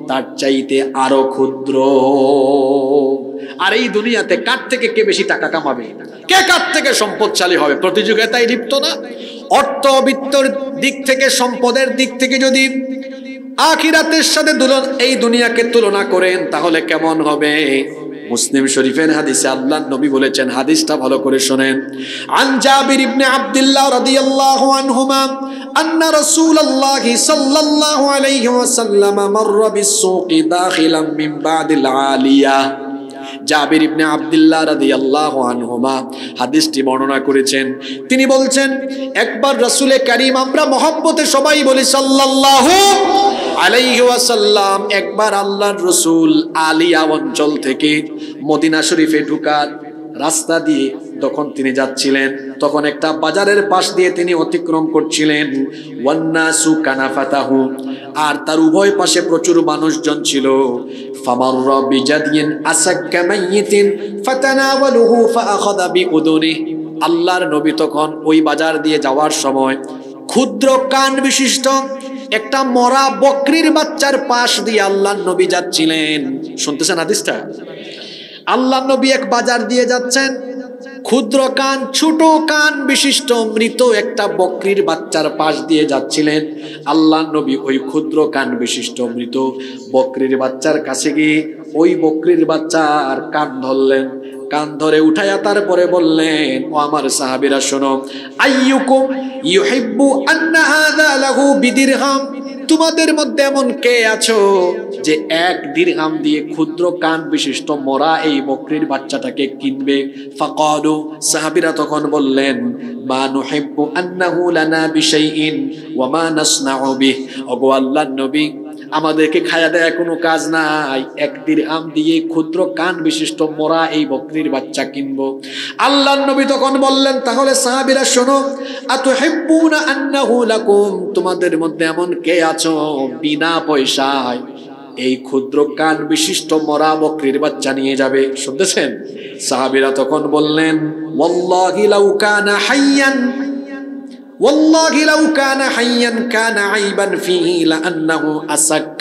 তার চাইতে আরো ক্ষুদ্র। আর এই দুনিয়াতে কার থেকে কে বেশি টাকা কামাবে, কে কার থেকে সম্পদশালী হবে, প্রতিযোগিতায় লিপ্ত না? অর্থবিত্তর দিক থেকে, সম্পদের দিক থেকে যদি আখিরাতের সাথে এই দুনিয়াকে তুলনা করেন, তাহলে কেমন হবে? মুসলিম শরীফের হাদিসে আল্লাহর নবী বলেছেন, হাদিসটা ভালো করে শুনেন। আন জাবির ইবনে আব্দুল্লাহ রাদিয়াল্লাহু আনহুমা আন্না রাসূলুল্লাহি সাল্লাল্লাহু আলাইহি ওয়াসাল্লাম মাররা বিস-সুকি দাখিলাম মিন বাদিল আলিয়া। জাবির ইবনে আব্দুল্লাহ রাদিয়াল্লাহু আনহুমা হাদিসটি বর্ণনা করেছেন। তিনি বলছেন, একবার রাসূল কারীম, আমরা মহব্বতে সবাই বলি সাল্লাল্লাহু আলাইহি ওয়াসাল্লাম, একবার আল্লাহর রাসূল আলিয়া অঞ্চল থেকে মদিনা শরীফে ঢোকার রাস্তা দিয়ে তখন তিনি যাচ্ছিলেন, তখন একটা বাজারের পাশ দিয়ে তিনি অতিক্রম করছিলেন। ওয়ান্নাসু কানাফাতাহু, আর তার উভয় পাশে প্রচুর মানুষজন ছিল। ফামাররা বিজাদিন আসাক্কা মাইয়িতিন ফাতানাওয়ালুহু ফাআখাযা বিউদুনিহি। আল্লাহর নবী তখন ওই বাজার দিয়ে যাওয়ার সময় ক্ষুদ্র কান বিশিষ্ট একটা মরা বকরির বাচ্চার পাশ দিয়ে আল্লাহর নবী যাচ্ছিলেন। শুনতেছেন হাদিসটা? আল্লাহর নবী এক বাজার দিয়ে যাচ্ছেন, ক্ষুদ্র কান, ছোট কান বিশিষ্ট মৃত একটা বকরির বাচ্চার পাশ দিয়ে যাচ্ছিলেন। আল্লাহর নবী ওই ক্ষুদ্র কান বিশিষ্ট মৃত বকরির বাচ্চার কাছে গিয়ে ওই বকরির বাচ্চার কান ধরলেন। কান ধরে উঠায়া তারপরে বললেন, ও আমার সাহাবীরা শোনো, আইয়ুকুম ইউহিব্বু আন্না হাযা লাহু বিদিরহাম, তোমাদের মধ্যে এমন কে আছো যে 1 দিরহাম দিয়ে ক্ষুদ্র কান বিশিষ্ট মরা এই বকরির বাচ্চাটাকে কিনবে? ফাকালু, সাহাবীরা তখন বললেন, মা নুহিব্বু আন্নাহু লানা বিশাইইন ওয়া মা নাসনাউ বিহি। ওগো আল্লাহর নবী, আমাদেরকে খায়া দেয়া কোনো কাজ নাই, 1 দিরহাম দিয়ে ক্ষুদ্র কান বিশিষ্ট মরা এই বকরির বাচ্চা কিনবো। আল্লাহর নবী তখন বললেন, তাহলে সাহাবীরা শোনো, আতুহিব্বুনা আন্নাহু লাকুম, তোমাদের মধ্যে এমন কে আছো বিনা পয়সায় এই ক্ষুদ্র কান বিশিষ্ট মরা বকরির বাচ্চা নিয়ে যাবে? শুনতেছেন? সাহাবীরা তখন বললেন, ওয়াল্লাহি লাউ কানা হাইয়ান, ওয়াল্লাহি লাউ কানা হাইয়ান কানা আইবান ফিহি লাআন্নাহু আসাক।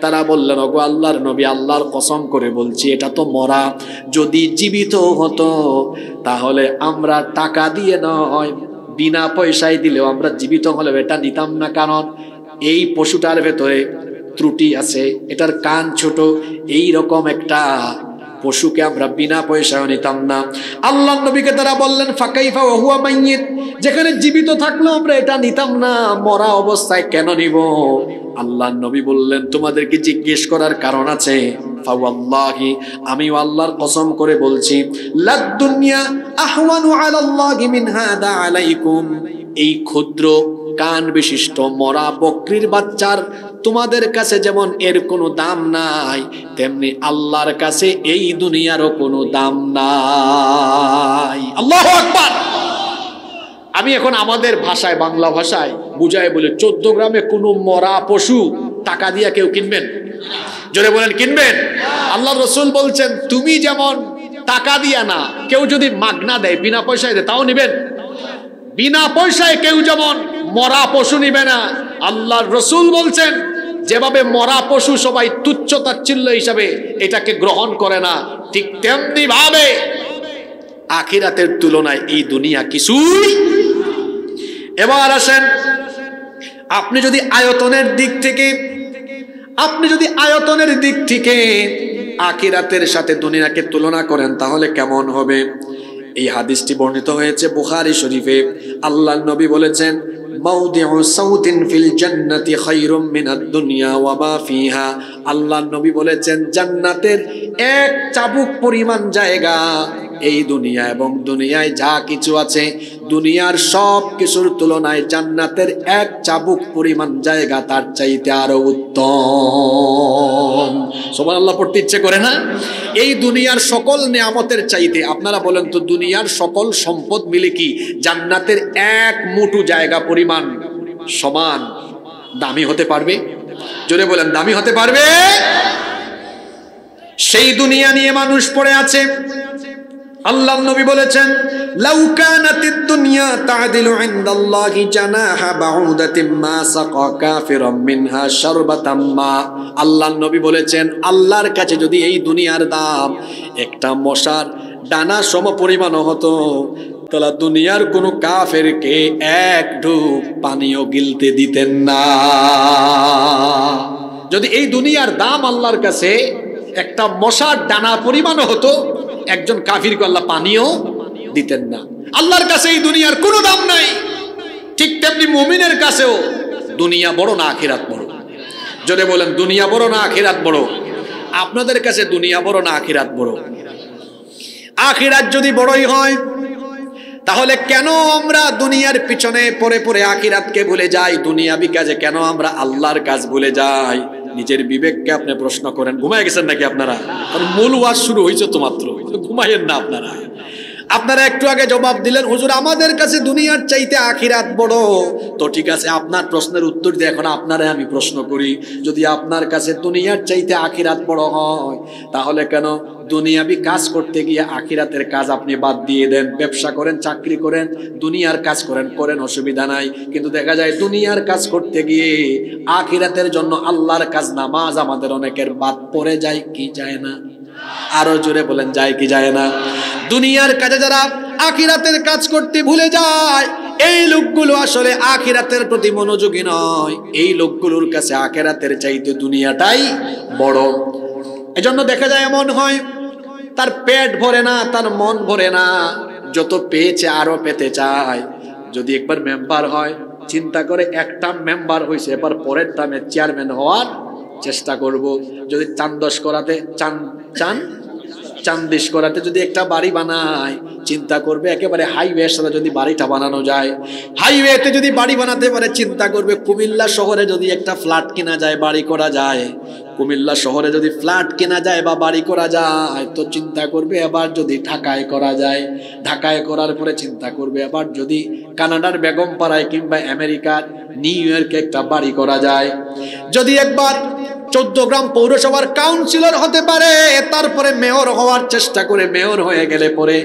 তারা বললেন, ওগো আল্লাহর নবী, আল্লাহর কসম করে বলছি এটা তো মরা, যদি জীবিত হতো তাহলে আমরা টাকা দিয়ে নয়, বিনা পয়সায় দিলেও আমরা জীবিত হলে এটা নিতাম না, কারণ এই পশুটার ভেতরে ত্রুটি আছে, এটার কান ছোট, এই রকম একটা পশুকে আমরা বিনা পয়সায় নিতাম না। আল্লাহর নবীকে তারা বললেন, ফাকাইফা ওয়া হুয়া মাইয়িত, যেখানে জীবিত থাকলেও আমরা এটা নিতাম না, মরা অবস্থায় কেন নিব? আল্লাহর নবী বললেন, তোমাদেরকে জিজ্ঞেস করার কারণ আছে। ফাওয়াল্লাহি, আমি আল্লাহর কসম করে বলছি, লাদ দুনিয়া আহওয়ানু আলাল্লাহি মিন হাদা আলাইকুম, এই ক্ষুদ্র কান বিশিষ্ট মরা বকরির বাচ্চার তোমাদের কাছে যেমন এর কোনো দাম নাই, তেমনি আল্লাহর কাছে এই দুনিয়ারও কোনো দাম নাই। আল্লাহু আকবার। আমি এখন আমাদের ভাষায়, বাংলা ভাষায় বুঝাই বলে, 14 গ্রামে কোনো মরা পশু টাকা দিয়ে কেউ কিনবেন? জোরে বলেন, কিনবেন? আল্লাহর রাসূল বলছেন, তুমি যেমন টাকা দিয়া না, কেউ যদি মাগনা দেয়, বিনা পয়সায় দেয়, তাও নিবেন? বিনা পয়সায় কেউ যেমন মরা পশু নিবে না, আল্লাহর রাসূল বলছেন যেভাবে মরা পশু সবাই তুচ্ছ তাচ্ছিল্য হিসাবে এটাকে গ্রহণ করে না, ঠিক তেমনি ভাবে আখিরাতের তুলনায় এই দুনিয়া কিছুই। এবার আসেন, আপনি যদি আয়তনের দিক থেকে আখিরাতের সাথে দুনিয়াকে তুলনা করেন তাহলে কেমন হবে? এই হাদিসটি বর্ণিত হয়েছে বুখারী শরীফে। আল্লাহর নবী বলেছেন, মাউদিউ সাউতিন ফিল জান্নাতি খায়রুম মিনাদ দুনিয়া ওয়া মা ফিহা। আল্লাহর নবী বলেছেন, জান্নাতের এক চাবুক পরিমাণ জায়গা এই দুনিয়া এবং দুনিয়ায় যা কিছু আছে, দুনিয়ার সব কিছুর তুলনায় জান্নাতের এক চাবুক পরিমাণ জায়গা তার চাইতে আরো উত্তম। সুবহানাল্লাহ পড়তে ইচ্ছে করে না? এই দুনিয়ার সকল নিয়ামতের চাইতে, আপনারা বলেন তো, দুনিয়ার সকল সম্পদ মিলে কি জান্নাতের এক মুঠো জায়গা পরিমাণ সমান দামি হতে পারবে? জোরে বলেন, দামি হতে পারবে? সেই দুনিয়া নিয়ে মানুষ পড়ে আছে। আল্লাহর নবী বলেছেন, লাউ কানাতিদ দুনিয়া তা'দিলু ইনদাল্লাহি জানাহা বাউদাতিন মা সাকা কাফিরাম মিনহা শারবাতাম মা। আল্লাহর নবী বলেছেন, আল্লাহর কাছে যদি এই দুনিয়ার দাম একটা মশার ডানা সমপরিমাণ হতো, তাহলে দুনিয়ার কোনো কাফেরকে এক ঢোক পানিও গিলতে দিতেন না। যদি এই দুনিয়ার দাম আল্লাহর কাছে একটা মশার ডানা পরিমাণ হতো, একজন কাফিরকে আল্লাহ পানিও দিতেন না। আল্লাহর কাছে এই দুনিয়ার কোনো দাম নাই। ঠিক তেমনি মুমিনের কাছেও দুনিয়া বড় না আখিরাত বড়? যদি বলেন, দুনিয়া বড় না আখিরাত বড়? আপনাদের কাছে দুনিয়া বড় না আখিরাত বড়? আখিরাত যদি বড়ই হয়, তাহলে কেন আমরা দুনিয়ার পিছনে পড়ে পড়ে আখিরাতকে ভুলে যাই? দুনিয়াবি কাজে কেন আমরা আল্লাহর কাজ ভুলে যাই? নিজের বিবেককে আপনি প্রশ্ন করেন। ঘুমায় গেছেন নাকি আপনারা? কারণ মূল ওয়াজ শুরু হয়েছে তো মাত্র, ঘুমাইয়েন না আপনারা। আপনারা একটু আগে জবাব দিলেন, হুজুর আমাদের কাছে দুনিয়ার চাইতে আখিরাত বড়। তো ঠিক আছে, আপনার প্রশ্নের উত্তর দিয়ে এখন আপনারা আমি প্রশ্ন করি, যদি আপনার কাছে দুনিয়ার চাইতে আখিরাত বড় হয়, তাহলে কেন দুনিয়াবি কাজ করতে গিয়ে আখিরাতের কাজ আপনি বাদ দিয়ে দেন? ব্যবসা করেন, চাকরি করেন, দুনিয়ার কাজ করেন, অসুবিধা নাই। কিন্তু দেখা যায় দুনিয়ার কাজ করতে গিয়ে আখিরাতের জন্য আল্লাহর কাজ, নামাজ আমাদের অনেকের বাদ পড়ে যায় কি যায় না? আরো জোরে বলেন, যায় কি যায় না? দুনিয়ার কাজে যারা আখিরাতের কাজ করতে ভুলে যায়, এই লোকগুলো আসলে আখিরাতের প্রতি মনোযোগী নয়। এই লোকগুলোর কাছে আখিরাতের চাইতে দুনিয়াটাই বড়। এজন্য দেখা যায় এমন হয়, তার পেট ভরে না, তার মন ভরে না, যত পেয়েছে আরো পেতে চায়। যদি একবার মেম্বার হয়, চিন্তা করে একটা মেম্বার হয়েছে, এবার পরের টার্মে চেয়ারম্যান হওয়ার চেষ্টা করব। যদি চান্দিশ করাতে যদি একটা বাড়ি বানায়, চিন্তা করবে একেবারে হাইওয়ের সাথে যদি বাড়িটা বানানো যায়। হাইওয়েতে যদি বাড়ি বানাতে পারে, চিন্তা করবে কুমিল্লা শহরে যদি একটা ফ্ল্যাট কেনা যায়, বাড়ি করা যায়। কুমিল্লা শহরে যদি ফ্ল্যাট কেনা যায় বা বাড়ি করা যায়, তো চিন্তা করবে এবার যদি ঢাকায় করা যায়। ঢাকায় করার পরে চিন্তা করবে এবার যদি কানাডার বেগমপাড়ায় কিংবা আমেরিকার নিউ ইয়র্কে একটা বাড়ি করা যায়। যদি একবার চৌদ্দগ্রাম পৌরসভার কাউন্সিলর হতে পারে, তারপরে মেয়র হওয়ার চেষ্টা করে, মেয়র হয়ে গেলে পরে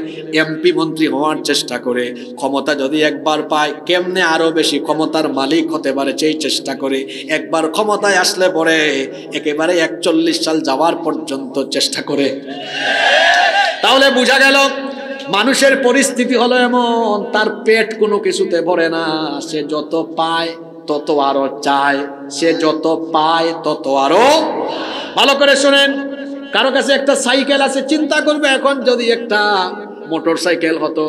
এমপি মন্ত্রী হওয়ার চেষ্টা করে, ক্ষমতা যদি একবার পায় কেমনে আরো বেশি ক্ষমতার মালিক হতে পারে সেই চেষ্টা করে, একবার ক্ষমতায় আসলে পরে একেবারে 41 সাল যাওয়ার পর্যন্ত চেষ্টা করে। তাহলে বোঝা গেল মানুষের পরিস্থিতি হলো এমন, তার পেট কোনো কিছুতে ভরে না, সে যত পায় তত আরো চায়, সে যত পায় তত আরো। ভালো করে শোনেন, কারো কাছে একটা সাইকেল আছে, চিন্তা করবে এখন যদি একটা মোটর সাইকেল হতো,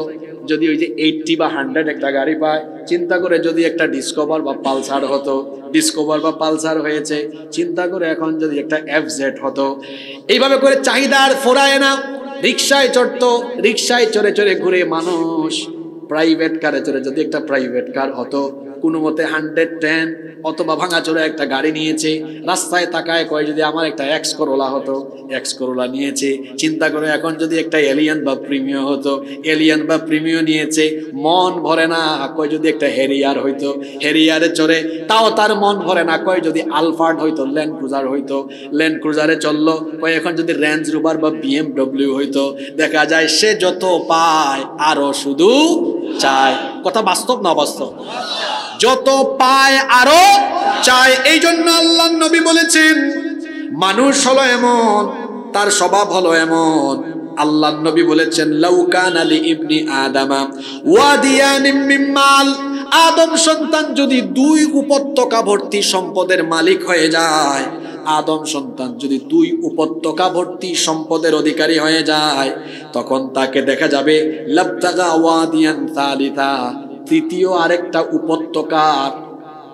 যদি ওই যে 80 বা 100 একটা গাড়ি পায়, চিন্তা করে যদি একটা ডিসকভার বা পালসার হতো, ডিসকভার বা পালসার হয়েছে, চিন্তা করে এখন যদি একটা এফজেড হতো। এইভাবে করে চাহিদা আর ফোরায় না। রিক্সায় চড়তো, রিক্সায় চড়ে চড়ে ঘুরে মানুষ, প্রাইভেট কারে চড়ে যদি একটা প্রাইভেট কার হতো, কোনো মতে 110 অথবা ভাঙাচোরা একটা গাড়ি নিয়েছে, রাস্তায় তাকায় কয় যদি আমার একটা এক্স করোলা হতো, এক্স করোলা নিয়েছে। চিন্তা করে এখন যদি একটা এলিয়ান বা প্রিমিও হতো, এলিয়ান বা প্রিমিও নিয়েছে, মন ভরে না, কয় যদি একটা হেরিয়ার হইতো, হেরিয়ারে চড়ে তাও তার মন ভরে না, কয় যদি আলফার্ড হইতো, ল্যান্ড ক্রুজার হইতো, ল্যান্ড ক্রুজারে চললো, কয় এখন যদি রেঞ্জ রোভার বা BMW হইতো। দেখা যায় সে যত পায় আরো শুধু চায়। কথা বাস্তব না বাস্তব? যত পায় আরো চায়। এই জন্য আল্লাহর নবী বলেছেন মানুষ হলো এমন, তার স্বভাব হলো এমন। আল্লাহর নবী বলেছেন লাউ কানা লি ইবনি আদামা ওয়াদিয়ান মিন মাল, আদম সন্তান যদি 2 উপত্যকা ভর্তি সম্পদের মালিক হয়ে যায়, আদম সন্তান যদি 2 উপত্যকা ভর্তি সম্পদের অধিকারী হয়ে যায়, তখন তাকে দেখা যাবে লাবতাগা ওয়াদিয়ান সালিসা, তৃতীয় আরেকটা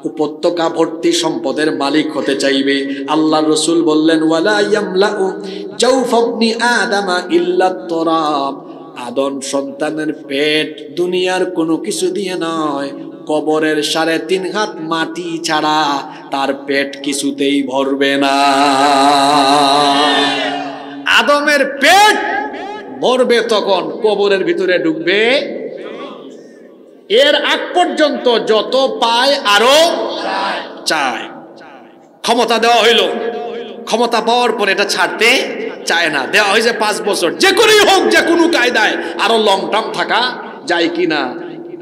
উপত্যকা ভর্তি সম্পদের মালিক হতে চাইবে। আল্লাহর রাসূল বললেন ওয়ালা ইয়ামলাউ জাওফাবনি আদামা ইল্লা তুরাব, আদম সন্তানের পেট দুনিয়ার কোনো কিছু দিয়ে নয়, কবরের 3.5 হাত মাটি ছাড়া তার পেট কিছুতেই ভরবে না। আদমের পেট ভরবে তখন কবরের ভিতরে ঢুকবে, এর আগ পর্যন্ত যত পায় আরো চায়। ক্ষমতা দেওয়া হইল, ক্ষমতা পাওয়ার পর এটা ছাড়তে চায় না, দেওয়া হয়েছে 5 বছর, যে কোনোই হোক, যে কোনো কায়দায় আরো লং টার্ম থাকা যায় কিনা।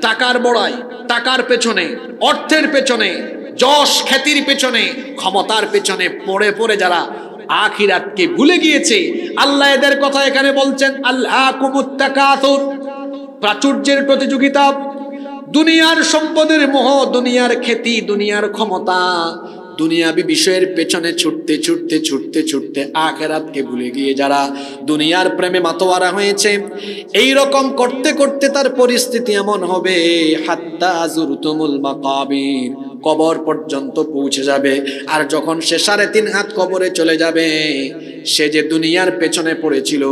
টাকার বড়াই, টাকার পেছনে, অর্থের পেছনে, যশ খ্যাতির পেছনে, ক্ষমতার পেছনে পড়ে পড়ে যারা আখিরাতকে ভুলে গিয়েছে, আল্লাহ এদের কথা এখানে বলছেন আল্লাহকুমুত তাকাসুর, প্রাচুর্যের প্রতিযোগিতা, দুনিয়ার সম্পদের মোহ, দুনিয়ার খ্যাতি, দুনিয়ার ক্ষমতা, দুনিয়াবি বিষয়ের পেছনে ছুটতে ছুটতে ছুটতে ছুটতে আখিরাতকে ভুলে গিয়ে যারা দুনিয়ার প্রেমে মাতোয়ারা হয়েছে, এই রকম করতে করতে তার পরিস্থিতি এমন হবে হাত্তা যুরতুমুল মাকাবির, কবর পর্যন্ত পৌঁছে যাবে। আর যখন সে 3.5 হাত কবরে চলে যাবে, সে যে দুনিয়ার পেছনে পড়েছিল,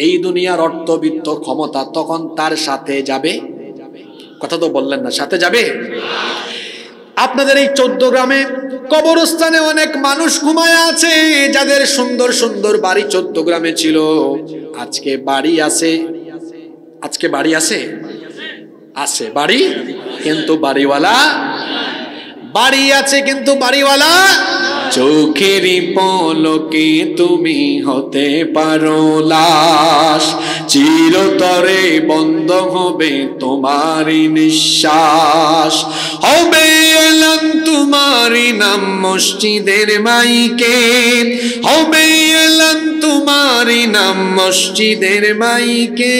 এই দুনিয়ার অর্থবিত্ত ক্ষমতা তখন তার সাথে যাবে। কথা তো বললেন না, সাথে যাবে। আপনাদের এই 14 গ্রামে কবরস্থানে অনেক মানুষ ঘুমায় আছে, যাদের সুন্দর সুন্দর বাড়ি 14 গ্রামে ছিল, আজকে বাড়ি আছে, আজকে বাড়ি আছে, আছে বাড়ি, কিন্তু বাড়িওয়ালা, বাড়ি আছে কিন্তু বাড়িওয়ালা। চোখেরই পলকে তুমি হতে পারো লাশ, চিরতরে বন্ধ হবে তোমারই নিঃশ্বাস, হবে এলান তোমারই নাম মসজিদের মাইকে, হবে এলান তোমারই নাম মসজিদের মাইকে।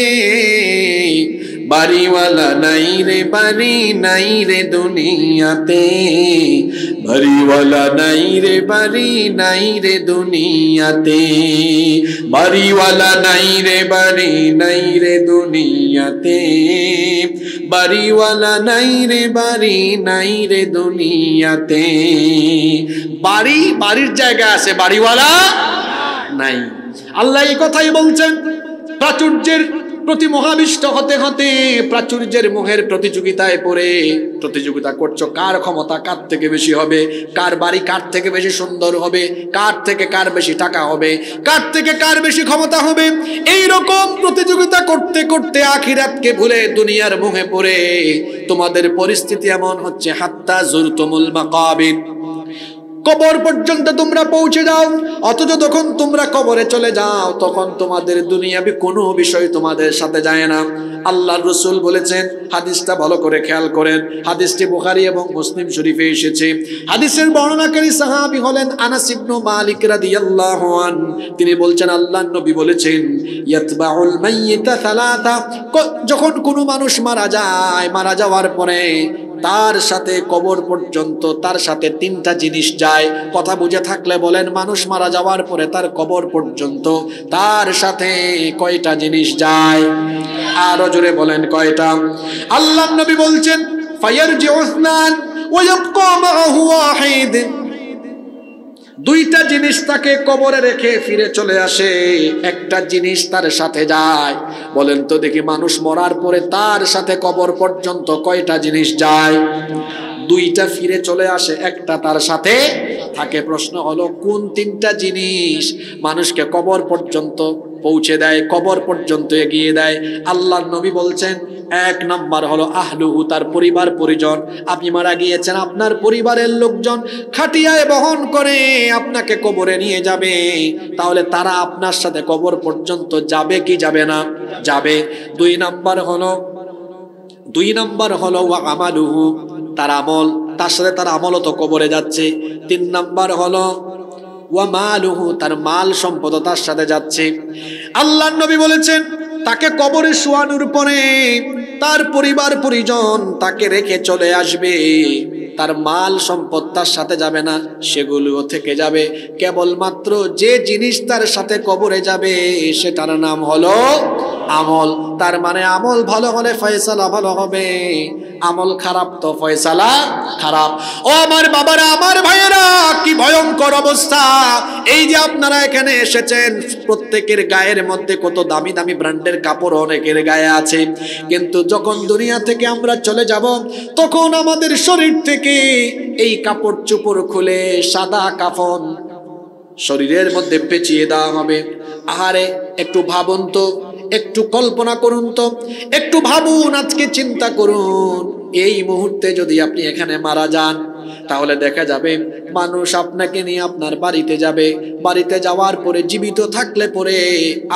বাড়িওয়ালা নাই রে, বাড়ি নাই রে দুনিয়াতে, বাড়িওয়ালা নাই রে, বাড়ি নাই রে দুনিয়াতে, বাড়িওয়ালা নাই রে, বাড়ি নাই রে দুনিয়াতে, বাড়িওয়ালা নাই রে, বাড়ি নাই রে দুনিয়াতে। বাড়ি, বাড়ির জায়গা আছে, বাড়িওয়ালা নাই। আল্লাহ এই কথাই বলছেন। প্রাচুর্যের প্রতি মহাবিষ্ট হতে হতে প্রাচুর্যের মোহের প্রতিযোগিতায় পড়ে প্রতিযোগিতা করছো, কার ক্ষমতা কার থেকে বেশি হবে, কার বাড়ি কার থেকে বেশি সুন্দর হবে, কার থেকে কার বেশি টাকা হবে, কার থেকে কার বেশি ক্ষমতা হবে। এই রকম প্রতিযোগিতা করতে করতে আখিরাতকে ভুলে দুনিয়ার মোহে পড়ে তোমাদের পরিস্থিতি এমন হচ্ছে হাত্তা যুরতুমুল মাকাবির। কবর পর্যন্ত তোমরা পৌঁছে যাও, অথচ যখন তোমরা কবরে চলে যাও তখন তোমাদের দুনিয়াবি কোনো বিষয় তোমাদের সাথে যায় না। আল্লাহর রাসূল বলেছেন, হাদিসটা ভালো করে খেয়াল করেন, হাদিসটি বুখারী এবং মুসলিম শরীফে এসেছে। হাদিসের বর্ণনাকারী সাহাবী হলেন আনাস ইবনে মালিক রাদিয়াল্লাহু আনহু। তিনি বলছেন, আল্লাহর নবী বলেছেন, ইয়াতবাউল মাইয়িতা সালাতা, যখন কোনো মানুষ মারা যায়, মারা যাওয়ার পরে তার সাথে কবর পর্যন্ত তার সাথে তিনটা জিনিস যায়। কথা বুঝে থাকলে বলেন, মানুষ মারা যাওয়ার পরে তার কবর পর্যন্ত তার সাথে কয়টা জিনিস যায়? আরো জোরে বলেন, কয়টা? আল্লাহর নবী বলছেন, ফায়ারজিউ ইসনান ওয়া ইয়াবকা মাআহু ওয়াহিদ, দুইটা জিনিস তাকে কবরে রেখে ফিরে চলে আসে, একটা জিনিস তার সাথে যায়। বলেন তো দেখি, মানুষ মরার পরে তার সাথে কবর পর্যন্ত কয়টা জিনিস যায়? দুইটা ফিরে চলে আসে, একটা তার সাথে থাকে। প্রশ্ন হলো, কোন তিনটা জিনিস মানুষকে কবর পর্যন্ত পৌঁছে দেয়, কবর পর্যন্ত এগিয়ে দেয়? আল্লাহর নবী বলছেন, এক নাম্বার হলো আহলুহু, তার পরিবার পরিজন। আপনি মারা গিয়েছেন, আপনার পরিবারের লোকজন খাটিয়ায় বহন করে আপনাকে কবরে নিয়ে যাবে, তাহলে তারা আপনার সাথে কবর পর্যন্ত যাবে কি যাবে না? যাবে। দুই নাম্বার হলো ওয়া আমালুহু, তার আমল, তার সাথে তার আমলও তো কবরে যাচ্ছে। তিন নাম্বার হলো ওয়া মালুহু, তার মাল সম্পদ তার সাথে যাচ্ছে। আল্লাহর নবী বলেছেন, তাকে কবরে শোয়ানোর পরে তার পরিবার পরিজন তাকে রেখে চলে আসবে, তার মাল সম্পদ তার সাথে যাবে না, সেগুলোও থেকে যাবে। কেবলমাত্র যে জিনিস তার সাথে কবরে যাবে সেটার নাম হলো আমল। তার মানে আমল ভালো হলে ফয়সালা ভালো হবে, আমল খারাপ তো ফয়সালা খারাপ। ও আমার বাবারা, আমার ভাইয়েরা, কি ভয়ঙ্কর অবস্থা! এই যে আপনারা এখানে এসেছেন, প্রত্যেকের গায়ের মধ্যে কত দামি দামি ব্র্যান্ডের কাপড় অনেকের গায়ে আছে, কিন্তু যখন দুনিয়া থেকে আমরা চলে যাব তখন আমাদের শরীর থেকে এই কাপড় চোপড় খুলে সাদা কাফন শরীরের মধ্যে পেঁচিয়ে দেওয়া হবে। আহারে, একটু ভাবুন তো, একটু কল্পনা করুন তো, একটু ভাবুন, আজকে চিন্তা করুন, এই মুহূর্তে যদি আপনি এখানে মারা যান, তাহলে দেখা যাবে মানুষ আপনাকে নিয়ে আপনার বাড়িতে যাবে। বাড়িতে যাওয়ার পরে জীবিত থাকলে পরে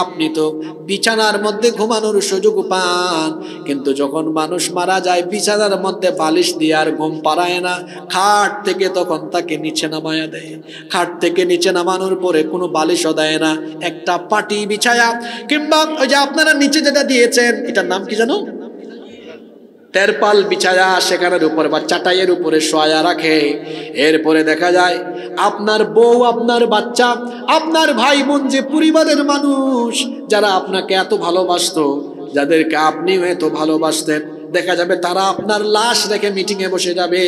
আপনি তো বিছানার মধ্যে ঘুমানোর সুযোগ পান, কিন্তু যখন মানুষ মারা যায় বিছানার মধ্যে বালিশ দিয়ে আর ঘুম পাড়ায় না, খাট থেকে তখন তাকে নিচে নামায়া দেয়। খাট থেকে নিচে নামানোর পরে কোনো বালিশও দেয় না, একটা পাটি বিছায়া, কিংবা ওই যে আপনারা নিচে যেটা দিয়েছেন, এটার নাম কি জানো, তেরপাল বিছায়া সেখানের উপর বা চাটাইয়ের উপরে শোয়া রাখে। এরপরে দেখা যায় আপনার বউ, আপনার বাচ্চা, আপনার ভাই বোন, যে পরিবারের মানুষ যারা আপনাকে এত ভালোবাসতো, যাদেরকে আপনিও এত ভালোবাসতেন, দেখা যাবে তারা আপনার লাশ রেখে মিটিং এ বসে যাবে,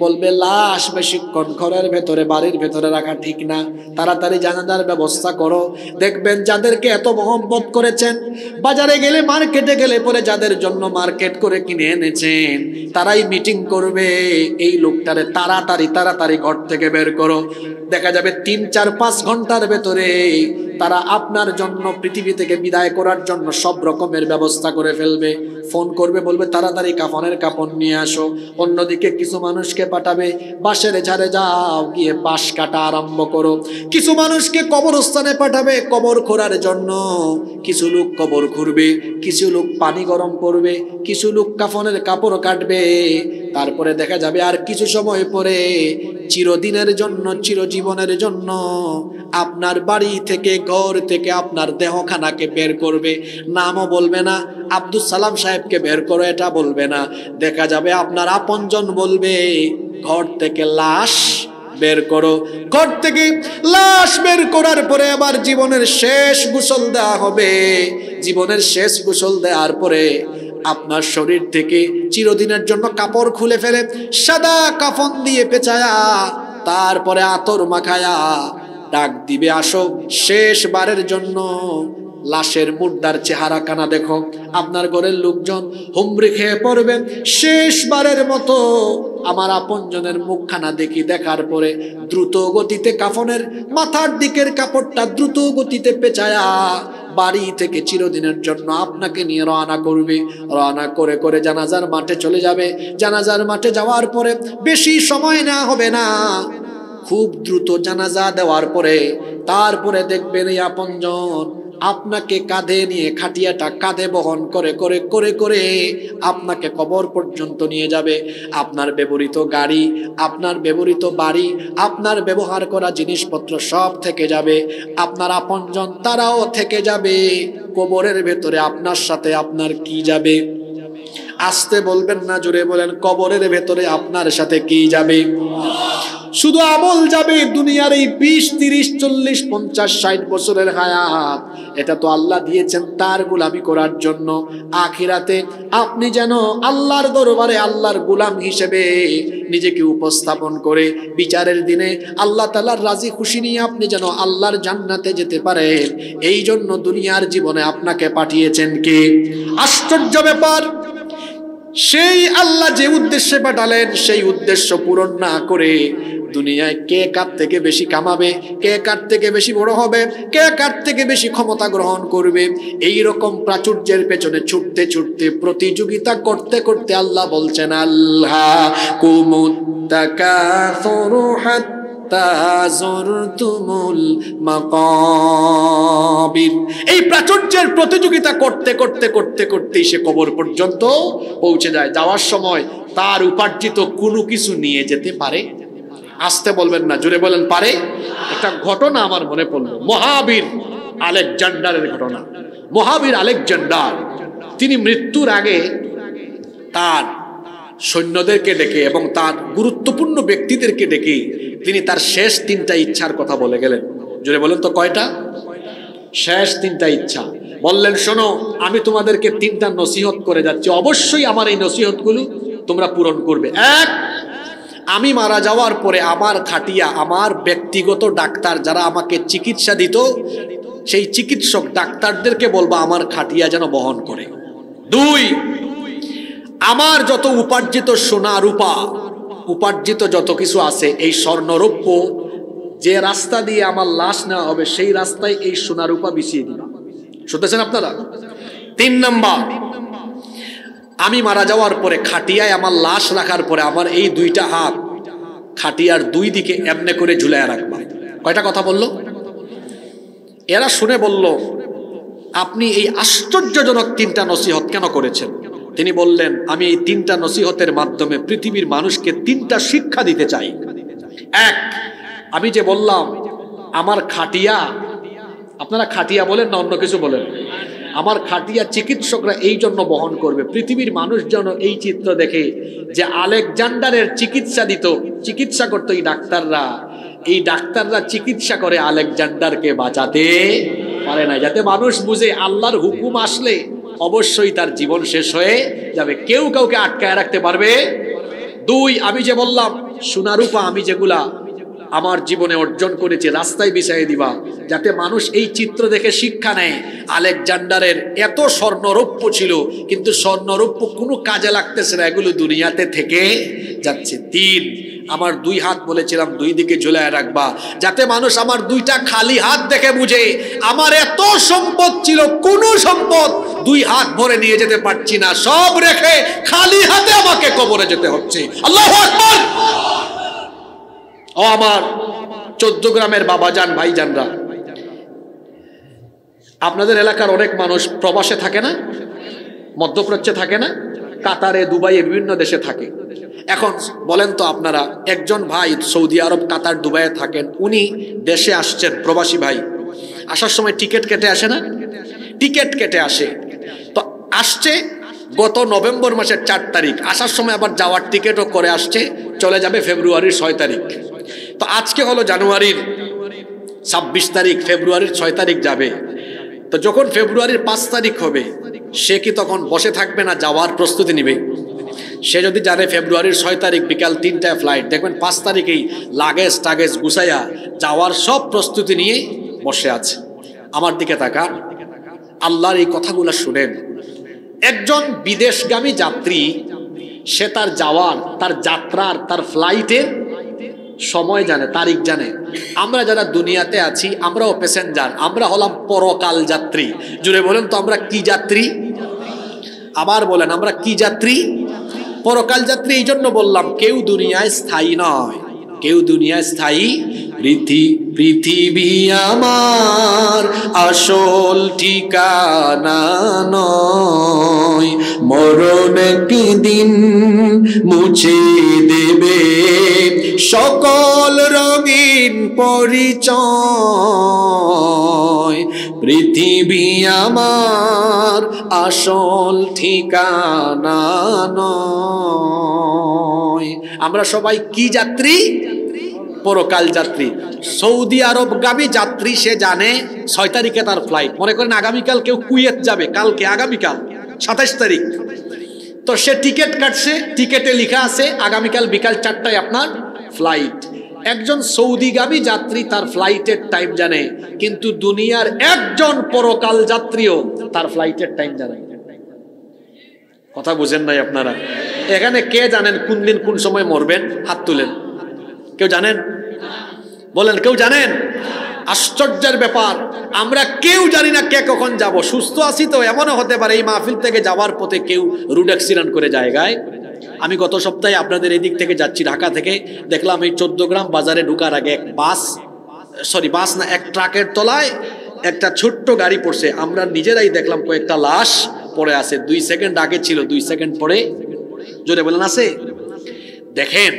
বলবে লাশ বেশিক্ষণ ঘরের ভেতরে, বাড়ির ভেতরে রাখা ঠিক না, তাড়াতাড়ি জানাজার ব্যবস্থা করো। দেখবেন যাদেরকে এত মহব্বত করেছেন, বাজারে গেলে, মার্কেটে গেলে পরে যাদের জন্য মার্কেট করে কিনে এনেছেন, তারাই মিটিং করবে, এই লোকটারে তাড়াতাড়ি ঘর থেকে বের করো। দেখা যাবে 3, 4, 5 ঘন্টার ভেতরে তারা আপনার জন্য পৃথিবী থেকে বিদায় করার জন্য সব রকমের ব্যবস্থা করে ফেলবে। ফোন করবে, বলবে তাড়াতাড়ি কাফনের কাপড় নিয়ে আসো। অন্যদিকে কিছু মানুষকে পাঠাবে, বাঁশের ঝাড়ে যাও, গিয়ে বাঁশ কাটা আরম্ভ করো। কিছু মানুষকে কবরস্থানে পাঠাবে কবর খোঁড়ার জন্য। কিছু লোক কবর খুঁড়বে, কিছু লোক পানি গরম করবে, কিছু লোক কাফনের কাপড় কাটবে। তারপরে দেখা যাবে আর কিছু সময় পরে চিরদিনের জন্য, চিরজীবনের জন্য আপনার বাড়ি থেকে, ঘর থেকে আপনার দেহখানাকে বের করবে। নামও বলবে না, আব্দুল সালাম সাহেবকে বের করো এটা বলবে না। দেখা যাবে আপনার আপনজন বলবে, ঘর থেকে লাশ বের করো। ঘর থেকে লাশ বের করার পরে আবার জীবনের শেষ গোসল দেওয়া হবে। জীবনের শেষ গোসল দেওয়ার পরে আপনার শরীর থেকে চিরদিনের জন্য কাপড় খুলে ফেলে সাদা কাফন দিয়ে পেঁচায়া, তারপরে আতর মাখায়া ডাক দিবে, আসো শেষবারের জন্য লাশের মুর্দার চেহারা কানা দেখো। আপনার ঘরের লোকজন হুমড়ি খেয়ে পড়বে, শেষবারের মতো আমার আপনজনের মুখখানা দেখি। দেখার পরে দ্রুত গতিতে কাফনের মাথার দিকের কাপড়টা দ্রুত গতিতে পেঁচায়া বাড়ি থেকে চিরদিনের জন্য আপনাকে নিয়ে রওনা করবে। রওনা করে করে জানাজার মাঠে চলে যাবে। জানাজার মাঠে যাওয়ার পরে বেশি সময় না হবে না, খুব দ্রুত জানাজা দেওয়ার পরে তারপরে দেখবেন এই আপনজন আপনাকে কাঁধে নিয়ে, খাটিয়াটা কাঁধে বহন করে করে করে করে আপনাকে কবর পর্যন্ত নিয়ে যাবে। আপনার ব্যবহৃত গাড়ি, আপনার ব্যবহৃত বাড়ি, আপনার ব্যবহার করা জিনিসপত্র সব থেকে যাবে। আপনার আপনজন তারাও থেকে যাবে। কবরের ভেতরে আপনার সাথে আপনার কি যাবে? আসতে বলবেন না, জোরে বলেন। কবরের ভেতরে আপনার সাথে কি যাবে? শুধু আমল যাবে। দুনিয়ার এই 20, 30, 40, 50, 60 বছরের হায়াত, এটা তো আল্লাহ দিয়েছেন তার গোলামি করার জন্য। আখিরাতে আপনি যেন আল্লাহর দরবারে আল্লাহর গোলাম হিসেবে নিজেকে উপস্থাপন করে বিচারের দিনে আল্লাহ তাআলার রাজি খুশি নিয়ে আপনি যেন আল্লাহর জান্নাতে যেতে পারেন, এই জন্য দুনিয়ার জীবনে আপনাকে পাঠিয়েছেন কে? আশ্চর্য ব্যাপার, সেই আল্লাহ যে উদ্দেশ্যে পাঠালেন সেই উদ্দেশ্য পূরণ না করে দুনিয়ায় কে কার থেকে বেশি কামাবে, কে কার থেকে বেশি বড় হবে, কে কার থেকে বেশি ক্ষমতা গ্রহণ করবে, এই রকম প্রাচুর্যের পেছনে ছুটতে ছুটতে, প্রতিযোগিতা করতে করতে আল্লাহ বলছেন আল্লাহ কুমুত্তাকাসুরু হাত্তা যুরতুমুল মাকাবির। এই প্রাচুর্যের প্রতিযোগিতা করতে করতে করতে করতেই সে কবর পর্যন্ত পৌঁছে যায়। যাওয়ার সময় তার উপার্জিত কোনো কিছু নিয়ে যেতে পারে? আসতে বলবেন না, জোরে বলেন পারে? একটা ঘটনা আমার মনে পড়লো, মহাবীর আলেকজান্ডারের ঘটনা। মহাবীর আলেকজান্ডার তিনি মৃত্যুর আগে তার সৈন্যদেরকে ডেকে এবং তার গুরুত্বপূর্ণ ব্যক্তিদেরকে ডেকে তিনি তার শেষ 3টা ইচ্ছার কথা বলে গেলেন। জোরে বলেন তো কয়টা? শেষ 3টা ইচ্ছা বললেন, শোনো আমি তোমাদেরকে 3টা নসিহত করে যাচ্ছি, অবশ্যই আমার এই নসিহতগুলো তোমরা পূরণ করবে। 1, আমি মারা যাওয়ার পরে আমার খাটিয়া, আমার ব্যক্তিগত ডাক্তার যারা আমাকে চিকিৎসা দিত, সেই চিকিৎসক ডাক্তারদেরকে বলবো আমার খাটিয়া যেন বহন করে। 2, আমার যত উপার্জিত সোনা রূপা, উপার্জিত যত কিছু আছে, এই স্বর্ণরৌপ্য যে রাস্তা দিয়ে আমার লাশ নেওয়া হবে সেই রাস্তায় এই সোনা রূপা বিছিয়ে দিবা। শুনতেছেন আপনারা? 3 নাম্বার, আমি মারা যাওয়ার পরে খাটিয়ায় আমার লাশ রাখার পরে আমার এই 2টা হাত খাটিয়ার 2 দিকে এমনে করে ঝুলায় রাখবা। কয়টা কথা বললো? এরা শুনে বলল, আপনি এই আশ্চর্যজনক 3টা নসিহত কেন করেছেন? তিনি বললেন, আমি এই 3টা নসিহতের মাধ্যমে পৃথিবীর মানুষকে 3টা শিক্ষা দিতে চাই। 1, আমি যে বললাম আমার খাটিয়া, আপনারা খাটিয়া বলেন না অন্য কিছু বলেন, আমার খাটিয়া চিকিৎসকরা এই জন্য বহন করবে, পৃথিবীর মানুষ যেন এই চিত্র দেখে যে আলেকজান্ডারের চিকিৎসা করতো এই ডাক্তাররা চিকিৎসা করে আলেকজান্ডারকে বাঁচাতে পারে না, যাতে মানুষ বুঝে আল্লাহর হুকুম আসলে অবশ্যই তার জীবন শেষ হয়ে যাবে, কেউ কাউকে আটকায় রাখতে পারবে। 2, আমি যে বললাম সোনারূপা আমি যেগুলা আমার জীবনে অর্জন করেছি রাস্তায় বিছাইয়ে দিবা, যাতে মানুষ এই চিত্র দেখে শিক্ষা নেয়। আলেকজান্ডারের এত স্বর্ণরৌপ্য ছিল, কিন্তু স্বর্ণরৌপ্য কোনো কাজে লাগতেছে না, এগুলো দুনিয়াতে থেকে যাচ্ছে। 3, আমার 2 হাত বলেছিলাম 2 দিকে ঝুলায় রাখবা, যাতে মানুষ আমার 2টা খালি হাত দেখে বুঝে আমার এত সম্পদ ছিল, কোনো সম্পদ 2 হাত ভরে নিয়ে যেতে পারছি না, সব রেখে খালি হাতে আমাকে কবরে যেতে হচ্ছে। আল্লাহু আকবার। ও আমার 14 গ্রামের বাবাজান ভাইজানরা, আপনাদের এলাকার অনেক মানুষ প্রবাসে থাকে না, মধ্যপ্রাচ্যে থাকে না, কাতারে, দুবাইয়ে, বিভিন্ন দেশে থাকে। এখন বলেন তো আপনারা, একজন ভাই সৌদি আরব, কাতার, দুবাইয়ে থাকেন, উনি দেশে আসছেন, প্রবাসী ভাই, আসার সময় টিকিট কেটে আসে না? টিকিট কেটে আসে, তো আসছে গত নভেম্বর মাসের 4 তারিখ, আসার সময় আবার যাওয়ার টিকিটও করে আসছে, চলে যাবে ফেব্রুয়ারির 6 তারিখ। তো আজকে হলো জানুয়ারির 26 তারিখ, ফেব্রুয়ারির 6 তারিখ যাবে। তো যখন ফেব্রুয়ারির 5 তারিখ হবে, সে কি তখন বসে থাকবে না, যাওয়ার প্রস্তুতি নেবে? সে যদি জানে ফেব্রুয়ারির 6 তারিখ বিকাল 3টায় ফ্লাইট, দেখবেন 5 তারিখেই লাগেজ টাগেজ গুছাইয়া যাওয়ার সব প্রস্তুতি নিয়ে বসে আছে। আমার দিকে তাকান, আল্লাহর এই কথাগুলো শুনেন। একজন বিদেশগামী যাত্রী, সে তার যাওয়ার, তার যাত্রার, তার ফ্লাইটের সময় জানে, তারিখ জানে। আমরা যারা দুনিয়াতে আছি আমরাও প্যাসেঞ্জার, আমরা হলাম পরকাল যাত্রী। জুড়ে বলেন তো আমরা কি যাত্রী? আবার বলেন আমরা কি যাত্রী? পরকাল যাত্রী। এই জন্য বললাম কেউ দুনিয়ায় স্থায়ী নয়, কেউ দুনিয়া স্থায়ী পৃথিবী আমার আসল ঠিকানা নয়, মরণ একদিন মুছে দেবে সকল রঙিন পরিচয়। পৃথিবী আমার আসল ঠিকানা নয়। আমরা সবাই কি যাত্রী? পরকাল যাত্রী। সৌদি আরবগামী যাত্রী সে জানে 6 তারিখে তার ফ্লাইট। মনে করেন আগামীকাল কেউ কুয়েত যাবে, কালকে আগামীকাল 27 তারিখ, তো সে টিকিট কাটছে, টিকিটে লেখা আছে আগামীকাল বিকাল 4টায় আপনার ফ্লাইট। একজন সৌদিগামী যাত্রী তার ফ্লাইটের টাইম জানে, কিন্তু দুনিয়ার একজন পরকাল যাত্রীও তার ফ্লাইটের টাইম জানে। কথা বুঝেন নাই আপনারা? এখানে কে জানেন কোন দিন কোন সময় মরবেন? হাত তুলেন। কেউ জানেন? বলেন, কেউ জানেন? আশ্চর্যের ব্যাপার, আমরা কেউ জানি না কে কখন যাব। সুস্থ আছি তো এমনও হতে পারে এই মাহফিল থেকে যাওয়ার পথে কেউ রোড অ্যাক্সিডেন্ট করে জায়গায়। আমি গত সপ্তাহে আপনাদের এদিক থেকে যাচ্ছি, ঢাকা থেকে, দেখলাম এই 14 গ্রাম বাজারে ঢোকার আগে এক এক ট্রাকের তলায় একটা ছোট্ট গাড়ি পড়ছে। আমরা নিজেরাই দেখলাম কয়েকটা লাশ পড়ে আছে। 2 সেকেন্ড আগে ছিল, 2 সেকেন্ড পরে। জোরে বলেন আছে? দেখেন,